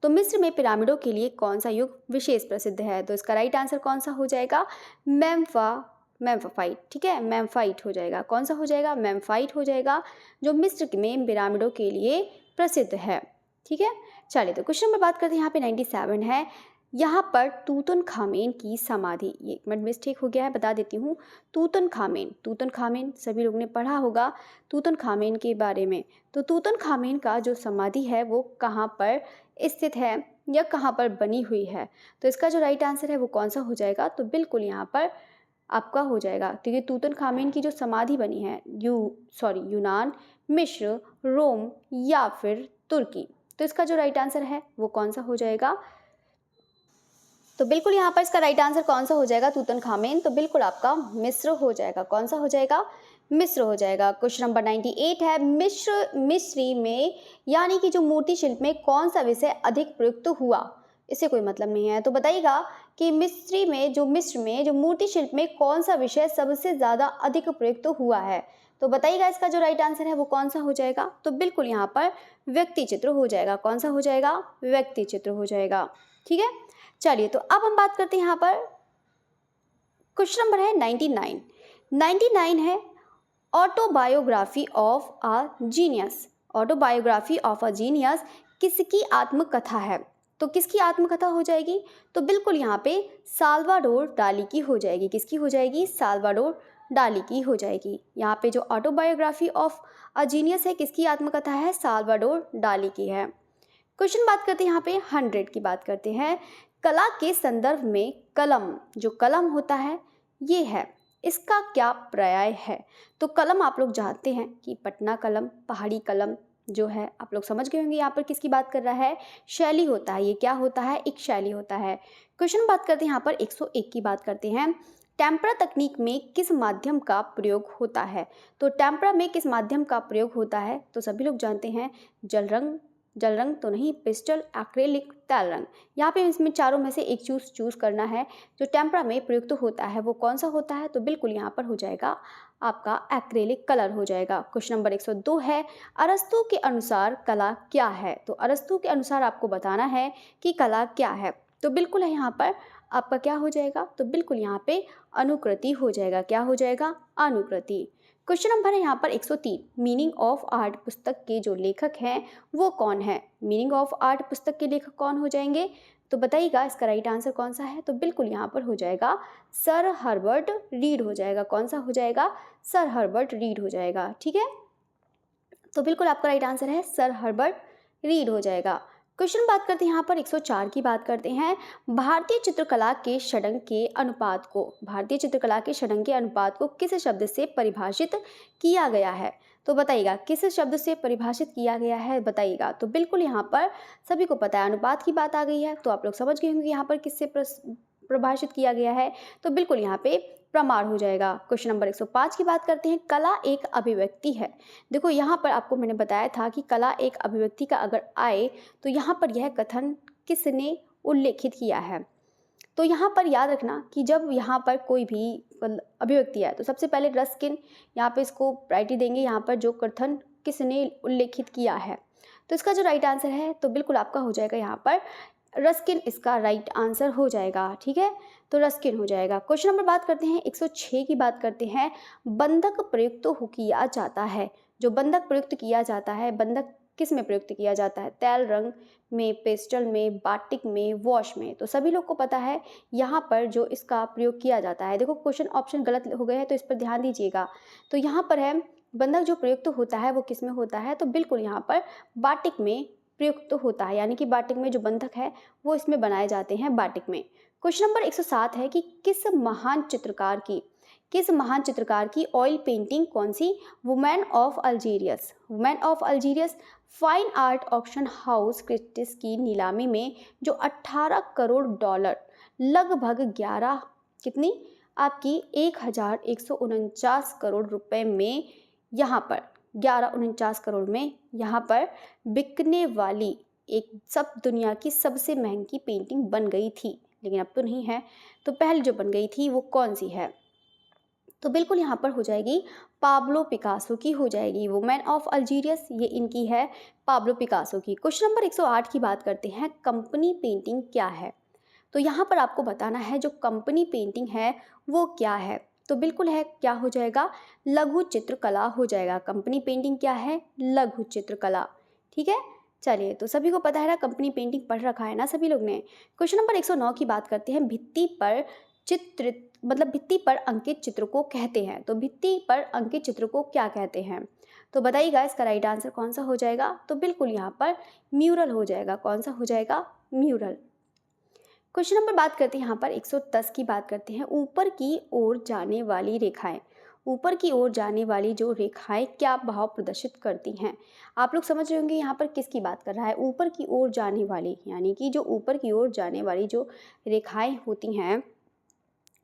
तो मिस्र में पिरामिडों के लिए कौन सा युग विशेष प्रसिद्ध है? तो इसका राइट आंसर कौन सा हो जाएगा? मेम्फाइट, ठीक है, मेम्फाइट हो जाएगा। कौन सा हो जाएगा? मेम्फाइट हो जाएगा, जो मिस्र में पिरामिडों के लिए प्रसिद्ध है, ठीक है। चलिए, तो क्वेश्चन नंबर बात करते हैं यहाँ पे 97 है, यहाँ पर तूतनखामेन की समाधि, ये एक मिनट मिस्टेक हो गया है, बता देती हूँ। तूतनखामेन सभी लोगों ने पढ़ा होगा तूतनखामेन के बारे में। तो तूतनखामेन का जो समाधि है वो कहाँ पर स्थित है या कहाँ पर बनी हुई है? तो इसका जो राइट आंसर है वो कौन सा हो जाएगा? तो बिल्कुल यहाँ पर आपका हो जाएगा, क्योंकि तूतनखामेन की जो समाधि बनी है यूनान, मिस्र, रोम या फिर तुर्की। तो इसका जो राइट आंसर है वो कौन सा हो जाएगा? तो बिल्कुल यहाँ पर इसका राइट आंसर कौन सा हो जाएगा? तूतनखामेन। तो बिल्कुल आपका मिस्र हो जाएगा। कौन सा हो जाएगा? मिस्र हो जाएगा। क्वेश्चन नंबर 98 है, मिस्री में यानी कि जो मूर्ति शिल्प में कौन सा विषय अधिक प्रयुक्त हुआ? इससे कोई मतलब नहीं है। तो बताइएगा कि मिस्र में जो मूर्ति शिल्प में कौन सा विषय सबसे ज़्यादा अधिक प्रयुक्त हुआ है? तो बताइएगा इसका जो राइट आंसर है वो कौन सा हो जाएगा? तो बिल्कुल यहाँ पर व्यक्ति चित्र हो जाएगा। कौन सा हो जाएगा? व्यक्ति चित्र हो जाएगा, ठीक है। चलिए, तो अब हम बात करते हैं यहाँ पर क्वेश्चन नंबर है 99 है, autobiography of a genius. Autobiography of a genius किसकी आत्मकथा है? तो किसकी आत्मकथा हो जाएगी? तो बिल्कुल यहाँ पे साल्वाडोर डाली की हो जाएगी। किसकी हो जाएगी? साल्वाडोर डाली की हो जाएगी। यहाँ पे जो ऑटोबायोग्राफी ऑफ अ जीनियस है किसकी आत्मकथा है? साल्वाडोर डाली की है। क्वेश्चन बात करते हैं यहाँ पे 100 की बात करते हैं। कला के संदर्भ में कलम, जो कलम होता है ये है, इसका क्या पर्याय है? तो कलम आप लोग जानते हैं कि पटना कलम, पहाड़ी कलम जो है आप लोग समझ गए होंगे यहाँ पर किसकी बात कर रहा है? शैली होता है। ये क्या होता है? एक शैली होता है। क्वेश्चन बात करते हैं यहाँ पर 101 की बात करते हैं। टेम्परा तकनीक में किस माध्यम का प्रयोग होता है? तो टेम्परा में किस माध्यम का प्रयोग होता है? तो सभी लोग जानते हैं जल रंग तो नहीं, पिस्टल, एक्रेलिक, तेल रंग। यहाँ पे इसमें चारों में से एक चूज करना है। जो टेम्परा में प्रयुक्त होता है वो कौन सा होता है? तो बिल्कुल यहाँ पर हो जाएगा आपका एक्रेलिक कलर हो जाएगा। क्वेश्चन नंबर 102 है, अरस्तु के अनुसार कला क्या है? तो अरस्तु के अनुसार आपको बताना है कि कला क्या है। तो बिल्कुल है यहाँ पर आपका क्या हो जाएगा? तो बिल्कुल यहाँ पे अनुकृति हो जाएगा। क्या हो जाएगा? अनुकृति। क्वेश्चन नंबर है यहाँ पर 103, मीनिंग ऑफ आर्ट पुस्तक के जो लेखक हैं वो कौन है? मीनिंग ऑफ आर्ट पुस्तक के लेखक कौन हो जाएंगे? तो बताइएगा इसका राइट आंसर कौन सा है? तो बिल्कुल यहाँ पर हो जाएगा सर हर्बर्ट रीड हो जाएगा। कौन सा हो जाएगा? सर हर्बर्ट रीड हो जाएगा। ठीक है, तो बिल्कुल आपका राइट आंसर है सर हर्बर्ट रीड हो जाएगा। क्वेश्चन बात करते हैं यहाँ पर 104 की बात करते हैं। भारतीय चित्रकला के षडंग के अनुपात को, भारतीय चित्रकला के षडंग के अनुपात को किस शब्द से परिभाषित किया गया है? तो बताइएगा किस शब्द से परिभाषित किया गया है? बताइएगा। तो बिल्कुल यहाँ पर सभी को पता है अनुपात की बात आ गई है, तो आप लोग समझ गए होंगे यहाँ पर किससे परिभाषित किया गया है। तो बिल्कुल यहाँ पे प्रमाण हो जाएगा। क्वेश्चन नंबर 105 की बात करते हैं, कला एक अभिव्यक्ति है। देखो यहाँ पर आपको मैंने बताया था कि कला एक अभिव्यक्ति का अगर आए तो यहाँ पर यह कथन किसने उल्लेखित किया है? तो यहाँ पर याद रखना कि जब यहाँ पर कोई भी अभिव्यक्ति आए तो सबसे पहले रस्किन यहाँ पे इसको प्रायोरिटी देंगे। यहाँ पर जो कथन किसने उल्लेखित किया है, तो इसका जो राइट आंसर है तो बिल्कुल आपका हो जाएगा यहाँ पर रस्किन, इसका राइट आंसर हो जाएगा। ठीक है, तो रस्किन हो जाएगा। क्वेश्चन नंबर बात करते हैं 106 की बात करते हैं, बंधक प्रयुक्त किया जाता है। जो बंधक प्रयुक्त किया जाता है, बंधक किस में प्रयुक्त किया जाता है? तेल रंग में, पेस्टल में, बाटिक में, वॉश में। तो सभी लोग को पता है यहाँ पर जो इसका प्रयोग किया जाता है। देखो क्वेश्चन ऑप्शन गलत हो गए हैं तो इस पर ध्यान दीजिएगा। तो यहाँ पर है बंधक जो प्रयुक्त होता है वो किस में होता है? तो बिल्कुल यहाँ पर बाटिक में प्रयुक्त होता है, यानी कि बाटिक में जो बंधक है वो इसमें बनाए जाते हैं बाटिक में। क्वेश्चन नंबर 107 है कि किस महान चित्रकार की ऑयल पेंटिंग कौन सी? Women of Algiers. Women of Algiers fine art auction house Christie's की नीलामी में जो 18 करोड़ डॉलर, लगभग 11 कितनी आपकी 1149 करोड़ रुपए में, यहाँ पर 1149 करोड़ में यहाँ पर बिकने वाली एक सब दुनिया की सबसे महंगी पेंटिंग बन गई थी। लेकिन अब तो नहीं है, तो पहले जो बन गई थी वो कौन सी है? तो बिल्कुल यहाँ पर हो जाएगी पाब्लो पिकासो की हो जाएगी। वुमेन ऑफ अल्जीरियस ये इनकी है, पाब्लो पिकासो की। क्वेश्चन नंबर 108 की बात करते हैं, कंपनी पेंटिंग क्या है? तो यहाँ पर आपको बताना है जो कंपनी पेंटिंग है वो क्या है? तो बिल्कुल है क्या हो जाएगा? लघु चित्रकला हो जाएगा। कंपनी पेंटिंग क्या है? लघु चित्रकला। ठीक है, चलिए तो सभी को पता है ना, कंपनी पेंटिंग पढ़ रखा है ना सभी लोग ने। क्वेश्चन नंबर 109 की बात करते हैं, भित्ति पर चित्रित मतलब भित्ति पर अंकित चित्र को कहते हैं। तो भित्ति पर अंकित चित्र को क्या कहते हैं? तो बताइएगा इसका राइट आंसर कौन सा हो जाएगा? तो बिल्कुल यहाँ पर म्यूरल हो जाएगा। कौन सा हो जाएगा? म्यूरल। क्वेश्चन नंबर बात करते हैं यहाँ पर 110 की बात करते हैं, ऊपर की ओर जाने वाली रेखाएं। ऊपर की ओर जाने वाली जो रेखाएं क्या भाव प्रदर्शित करती हैं? आप लोग समझ रहे होंगे यहाँ पर किसकी बात कर रहा है? ऊपर की ओर जाने वाली, यानी कि जो ऊपर की ओर जाने वाली जो रेखाएं होती हैं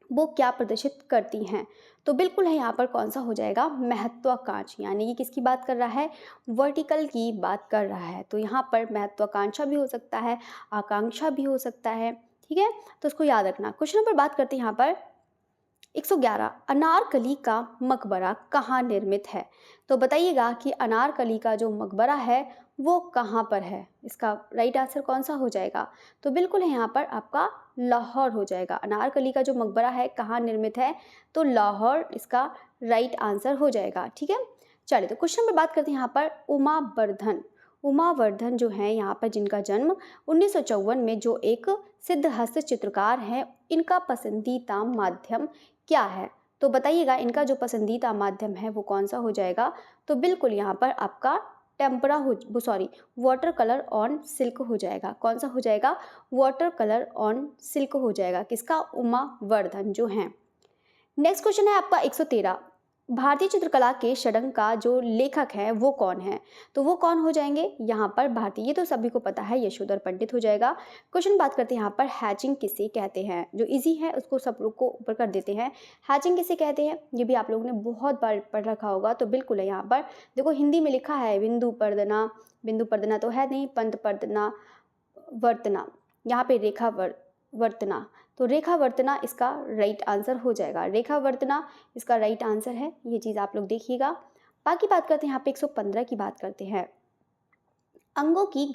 वो क्या प्रदर्शित करती हैं? तो बिल्कुल है यहाँ पर कौन सा हो जाएगा? महत्वाकांक्षा, यानी कि किसकी बात कर रहा है? वर्टिकल की बात कर रहा है। तो यहाँ पर महत्वाकांक्षा भी हो सकता है, आकांक्षा भी हो सकता है। ठीक है, तो उसको याद रखना। क्वेश्चन नंबर बात करते हैं यहाँ पर 111, अनारकली का मकबरा कहाँ निर्मित है? तो बताइएगा कि अनारकली का जो मकबरा है वो कहाँ पर है? इसका राइट आंसर कौन सा हो जाएगा? तो बिल्कुल है यहाँ पर आपका लाहौर हो जाएगा। अनारकली का जो मकबरा है कहाँ निर्मित है? तो लाहौर इसका राइट आंसर हो जाएगा। ठीक है, चलिए तो क्वेश्चन नंबर बात करते हैं यहाँ पर उमा वर्धन। उमा वर्धन जो है यहाँ पर, जिनका जन्म 1954 में, जो एक सिद्धहस्त चित्रकार हैं, इनका पसंदीदा माध्यम क्या है? तो बताइएगा इनका जो पसंदीदा माध्यम है वो कौन सा हो जाएगा? तो बिल्कुल यहाँ पर आपका टेम्परा हो sorry water colour on silk हो जाएगा। कौन सा हो जाएगा? वाटर कलर ऑन सिल्क हो जाएगा। किसका? उमा वर्धन जो हैं। नेक्स्ट क्वेश्चन है आपका 113। भारतीय चित्रकला के षडंग का जो लेखक है वो कौन है? तो वो कौन हो जाएंगे यहाँ पर? भारतीय, ये तो सभी को पता है, यशोधर पंडित हो जाएगा। क्वेश्चन बात करते हैं यहाँ पर हैचिंग किसे कहते हैं। जो इजी है उसको सब लोग को ऊपर कर देते हैं। हैचिंग किसे कहते हैं ये भी आप लोगों ने बहुत बार पढ़ रखा होगा। तो बिल्कुल है यहाँ पर, देखो हिंदी में लिखा है बिंदु पर्दना तो है नहीं, पंत पर्दना वर्तना, यहाँ पे रेखा वर्तना, तो रेखा वर्तना इसका राइट आंसर हो जाएगा। रेखा वर्तना इसका राइट आंसर है, ये चीज़ आप लोग देखिएगा। बाकी बात करते हैं यहाँ पे 115 की बात करते हैं। अंगों की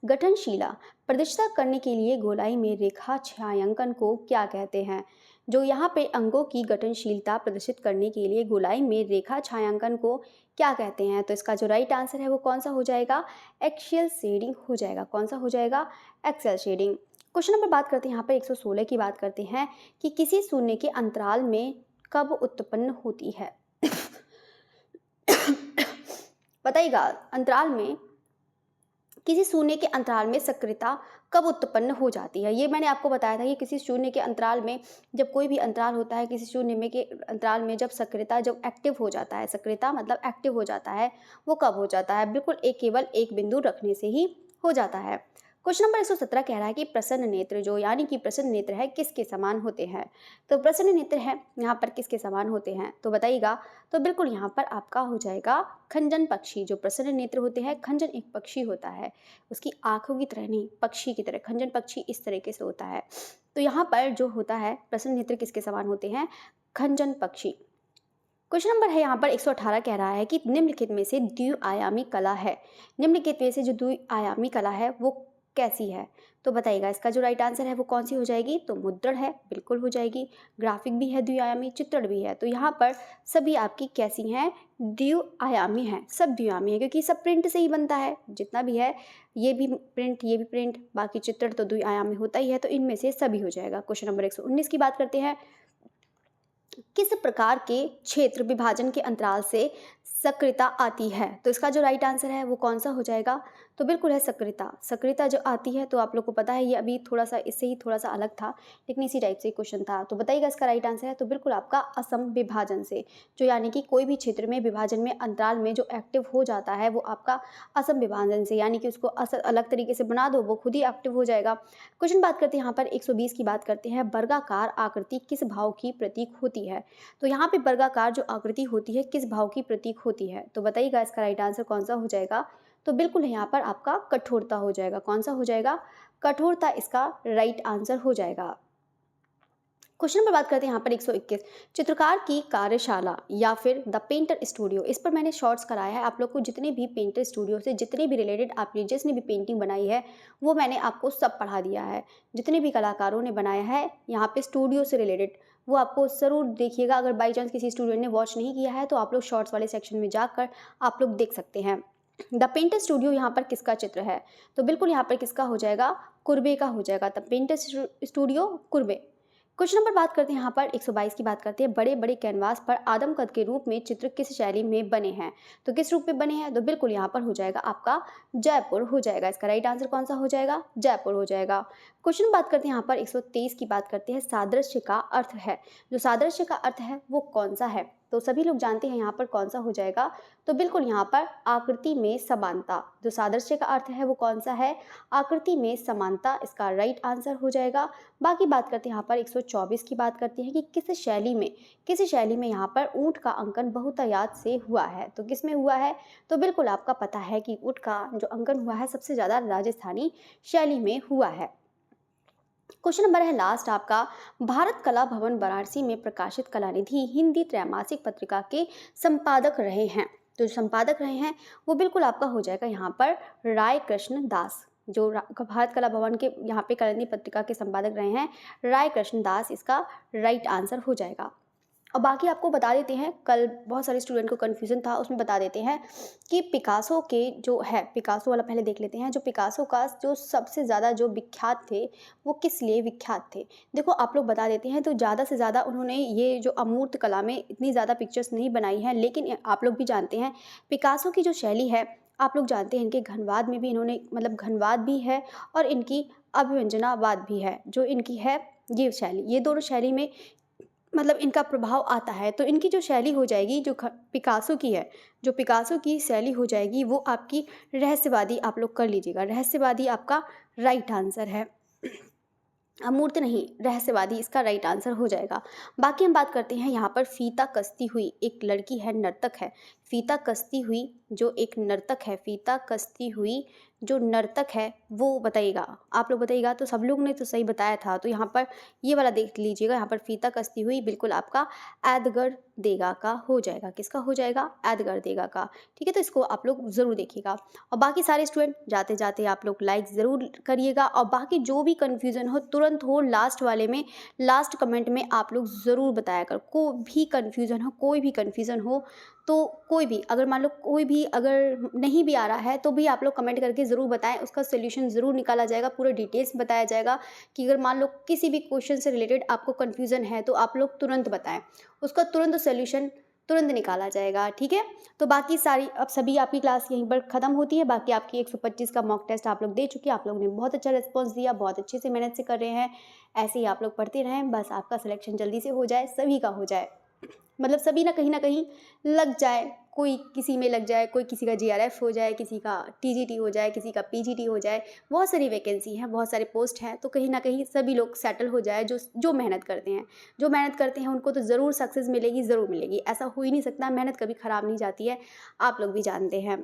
गठनशीला प्रदर्शित करने के लिए गोलाई में रेखा छायांकन को क्या कहते हैं? जो यहाँ पे अंगों की गठनशीलता प्रदर्शित करने के लिए गोलाई में रेखा छायांकन को क्या कहते हैं? तो इसका जो राइट आंसर है वो कौन सा हो जाएगा? एक्सियल शेडिंग हो जाएगा। कौन सा हो जाएगा? Axial shading. क्वेश्चन नंबर बात करते हैं यहाँ पर 116 की बात करते हैं कि किसी शून्य के अंतराल में कब उत्पन्न होती है? बताइएगा अंतराल में, किसी शून्य के अंतराल में सक्रियता कब उत्पन्न हो जाती है? ये मैंने आपको बताया था कि किसी शून्य के अंतराल में, जब कोई भी अंतराल होता है किसी शून्य में के अंतराल में, जब सक्रियता जब एक्टिव हो जाता है, सक्रियता मतलब एक्टिव हो जाता है, वो कब हो जाता है? बिल्कुल केवल एक बिंदु रखने से ही हो जाता है। क्वेश्चन नंबर 117 कह रहा है कि प्रसन्न नेत्र, जो यानी कि प्रसन्न नेत्र है, किसके समान होते हैं? तो प्रसन्न नेत्र है यहाँ पर किसके समान होते हैं? तो बताइएगा। तो बिल्कुल यहाँ पर आपका हो जाएगा खंजन पक्षी। जो प्रसन्न नेत्र होते हैं, खंजन एक पक्षी होता है, उसकी आंखों की तरह नहीं, पक्षी की तरह, खंजन पक्षी इस तरीके से होता है। तो यहाँ पर जो होता है प्रसन्न नेत्र किसके समान होते हैं? खंजन पक्षी। क्वेश्चन नंबर है यहाँ पर 118 कह रहा है कि निम्नलिखित में से द्विआयामी कला है, निम्नलिखित में से जो द्विआयामी कला है वो कैसी है? तो बताइएगा इसका जो राइट आंसर है वो कौन सी हो जाएगी? तो मुद्रण है, बिल्कुल हो जाएगी। ग्राफिक भी है द्विआयामी, चित्रण भी है। तो यहाँ पर सभी आपकी कैसी हैं? द्विआयामी है, सब द्विआयामी है, क्योंकि सब प्रिंट से ही बनता है। जितना भी है ये भी प्रिंट, ये भी प्रिंट, बाकी चित्रण तो द्विआयामी होता ही है। तो इनमें से सभी हो जाएगा। क्वेश्चन नंबर 119 की बात करते हैं। किस प्रकार के क्षेत्र विभाजन के अंतराल से सक्रियता आती है? तो इसका जो राइट आंसर है वो कौन सा हो जाएगा? तो बिल्कुल है सक्रियता। सक्रियता जो आती है, तो आप लोग को पता है ये अभी थोड़ा सा इससे ही थोड़ा सा अलग था, लेकिन इसी टाइप से क्वेश्चन था। तो बताइएगा इसका राइट आंसर है। तो बिल्कुल आपका असम विभाजन से, जो यानी कि कोई भी क्षेत्र में विभाजन में अंतराल में जो एक्टिव हो जाता है वो आपका असम विभाजन से, यानी कि उसको अलग तरीके से बना दो, वो खुद ही एक्टिव हो जाएगा। क्वेश्चन बात करते हैं यहाँ पर 120 की बात करते हैं। वर्गाकार आकृति किस भाव की प्रतीक होती है? तो यहाँ पे वर्गाकार जो आकृति होती है किस भाव की प्रतीक होती है? तो बताइएगा इसका राइट आंसर कौन सा हो जाएगा? तो बिल्कुल यहाँ पर आपका कठोरता हो जाएगा। कौन सा हो जाएगा? कठोरता इसका राइट आंसर हो जाएगा। क्वेश्चन नंबर बात करते हैं यहाँ पर 121। चित्रकार की कार्यशाला या फिर द पेंटर स्टूडियो, इस पर मैंने शॉर्ट्स कराया है। आप लोग को जितने भी पेंटर स्टूडियो से जितने भी रिलेटेड आपने जिसने भी पेंटिंग बनाई है वो मैंने आपको सब पढ़ा दिया है। जितने भी कलाकारों ने बनाया है यहाँ पे स्टूडियो से रिलेटेड, वो आपको ज़रूर देखिएगा। अगर बाई चांस किसी स्टूडेंट ने वॉच नहीं किया है तो आप लोग शॉर्ट्स वाले सेक्शन में जाकर आप लोग देख सकते हैं। द पेंटर स्टूडियो यहाँ पर किसका चित्र है? तो बिल्कुल यहाँ पर किसका हो जाएगा? कुर्बे का हो जाएगा। The painter studio कुर्बे। Question number बात करते हैं यहाँ पर 122 की बात करते हैं। बड़े बड़े कैनवास पर आदमकद के रूप में चित्र किस शैली में बने हैं? तो किस रूप में बने हैं? तो बिल्कुल यहाँ पर हो जाएगा आपका जयपुर हो जाएगा। इसका राइट आंसर कौन सा हो जाएगा? जयपुर हो जाएगा। क्वेश्चन बात करते हैं यहाँ पर 123 की बात करते हैं। सादृश्य का अर्थ है, जो सादृश्य का अर्थ है वो कौन सा है? तो सभी लोग जानते हैं यहाँ पर कौन सा हो जाएगा? तो बिल्कुल यहाँ पर आकृति में समानता। जो सादृश्य का अर्थ है वो कौन सा है? आकृति में समानता, इसका राइट आंसर हो जाएगा। बाकी बात करते हैं यहाँ पर 124 की बात करते हैं कि किस शैली में यहाँ पर ऊँट का अंकन बहुतायत से हुआ है? तो किस में हुआ है? तो बिल्कुल आपका पता है कि ऊँट का जो अंकन हुआ है सबसे ज़्यादा राजस्थानी शैली में हुआ है। क्वेश्चन नंबर है लास्ट आपका। भारत कला भवन वाराणसी में प्रकाशित कलानिधि हिंदी त्रैमासिक पत्रिका के संपादक रहे हैं। तो जो संपादक रहे हैं वो बिल्कुल आपका हो जाएगा यहाँ पर राय कृष्ण दास। जो भारत कला भवन के यहाँ पे कलानिधि पत्रिका के संपादक रहे हैं राय कृष्ण दास, इसका राइट आंसर हो जाएगा। और बाकी आपको बता देते हैं, कल बहुत सारे स्टूडेंट को कन्फ्यूज़न था, उसमें बता देते हैं कि पिकासो के जो है, पिकासो वाला पहले देख लेते हैं। जो पिकासो का जो सबसे ज़्यादा जो विख्यात थे, वो किस लिए विख्यात थे? देखो आप लोग बता देते हैं, तो ज़्यादा से ज़्यादा उन्होंने ये जो अमूर्त कला में इतनी ज़्यादा पिक्चर्स नहीं बनाई हैं, लेकिन आप लोग भी जानते हैं पिकासो की जो शैली है, आप लोग जानते हैं इनके घनवाद में भी इन्होंने मतलब घनवाद भी है और इनकी अभिव्यंजनावाद भी है, जो इनकी है ये शैली, ये दोनों शैली में मतलब इनका प्रभाव आता है। तो इनकी जो शैली हो जाएगी, जो पिकासो की है, जो पिकासो की शैली हो जाएगी, वो आपकी रहस्यवादी आप लोग कर लीजिएगा। रहस्यवादी आपका राइट आंसर है। अमूर्त नहीं, रहस्यवादी इसका राइट आंसर हो जाएगा। बाकी हम बात करते हैं यहाँ पर फीता कसती हुई एक लड़की है, नर्तक है। फीता कसती हुई जो एक नर्तक है, फीता कसती हुई जो नर्तक है, वो बताइएगा। आप लोग बताइएगा। तो सब लोग ने तो सही बताया था। तो यहाँ पर ये वाला देख लीजिएगा, यहाँ पर फीता कसती हुई बिल्कुल आपका एदगर देगा का हो जाएगा। किसका हो जाएगा? एदगर देगा का। ठीक है, तो इसको आप लोग ज़रूर देखिएगा। और बाकी सारे स्टूडेंट जाते जाते आप लोग लाइक ज़रूर करिएगा। और बाकी जो भी कन्फ्यूज़न हो तुरंत हो लास्ट वाले में, लास्ट कमेंट में आप लोग ज़रूर बताया कर। कोई भी कन्फ्यूज़न हो, कोई भी कन्फ्यूज़न हो, तो कोई भी अगर मान लो कोई भी अगर नहीं भी आ रहा है तो भी आप लोग कमेंट करके ज़रूर बताएं, उसका सोल्यूशन ज़रूर निकाला जाएगा, पूरे डिटेल्स बताया जाएगा। कि अगर मान लो किसी भी क्वेश्चन से रिलेटेड आपको कन्फ्यूज़न है तो आप लोग तुरंत बताएं, उसका तुरंत सोल्यूशन तुरंत निकाला जाएगा। ठीक है, तो बाकी सारी अब सभी आपकी क्लास यहीं पर ख़त्म होती है। बाकी आपकी 125 का मॉक टेस्ट आप लोग दे चुके हैं, आप लोगों ने बहुत अच्छा रिस्पॉन्स दिया, बहुत अच्छे से मेहनत से कर रहे हैं। ऐसे ही आप लोग पढ़ते रहें, बस आपका सिलेक्शन जल्दी से हो जाए, सभी का हो जाए, मतलब सभी ना कहीं लग जाए। कोई किसी में लग जाए, कोई किसी का जीआरएफ हो जाए, किसी का टीजीटी हो जाए, किसी का पीजीटी हो जाए। बहुत सारी वैकेंसी हैं, बहुत सारे पोस्ट हैं, तो कहीं ना कहीं सभी लोग सेटल हो जाए। जो जो मेहनत करते हैं, जो मेहनत करते हैं उनको तो ज़रूर सक्सेस मिलेगी, ज़रूर मिलेगी। ऐसा हो ही नहीं सकता, मेहनत कभी ख़राब नहीं जाती है, आप लोग भी जानते हैं।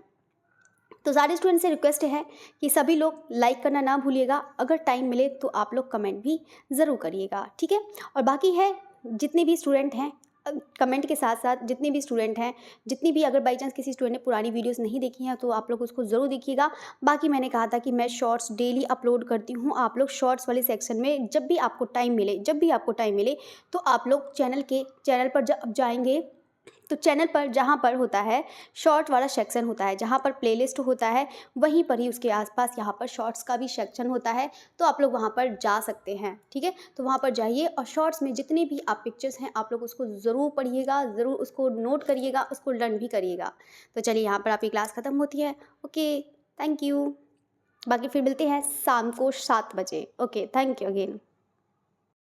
तो सारे स्टूडेंट से रिक्वेस्ट है कि सभी लोग लाइक करना ना भूलिएगा। अगर टाइम मिले तो आप लोग कमेंट भी ज़रूर करिएगा। ठीक है, और बाकी है जितने भी स्टूडेंट हैं, कमेंट के साथ साथ जितने भी स्टूडेंट हैं, जितनी भी अगर बाई चांस किसी स्टूडेंट ने पुरानी वीडियोस नहीं देखी हैं तो आप लोग उसको ज़रूर देखिएगा। बाकी मैंने कहा था कि मैं शॉर्ट्स डेली अपलोड करती हूँ, आप लोग शॉर्ट्स वाले सेक्शन में जब भी आपको टाइम मिले, जब भी आपको टाइम मिले तो आप लोग चैनल पर जब जाएंगे तो चैनल पर जहाँ पर होता है शॉर्ट वाला सेक्शन होता है, जहाँ पर प्लेलिस्ट होता है, वहीं पर ही उसके आसपास यहाँ पर शॉर्ट्स का भी सेक्शन होता है। तो आप लोग वहाँ पर जा सकते हैं। ठीक है, तो वहाँ पर जाइए और शॉर्ट्स में जितने भी आप पिक्चर्स हैं आप लोग उसको ज़रूर पढ़िएगा, ज़रूर उसको नोट करिएगा, उसको लर्न भी करिएगा। तो चलिए, यहाँ पर आपकी क्लास ख़त्म होती है। Okay, thank you. बाकी फिर मिलते हैं शाम को 7 बजे। Okay, thank you again.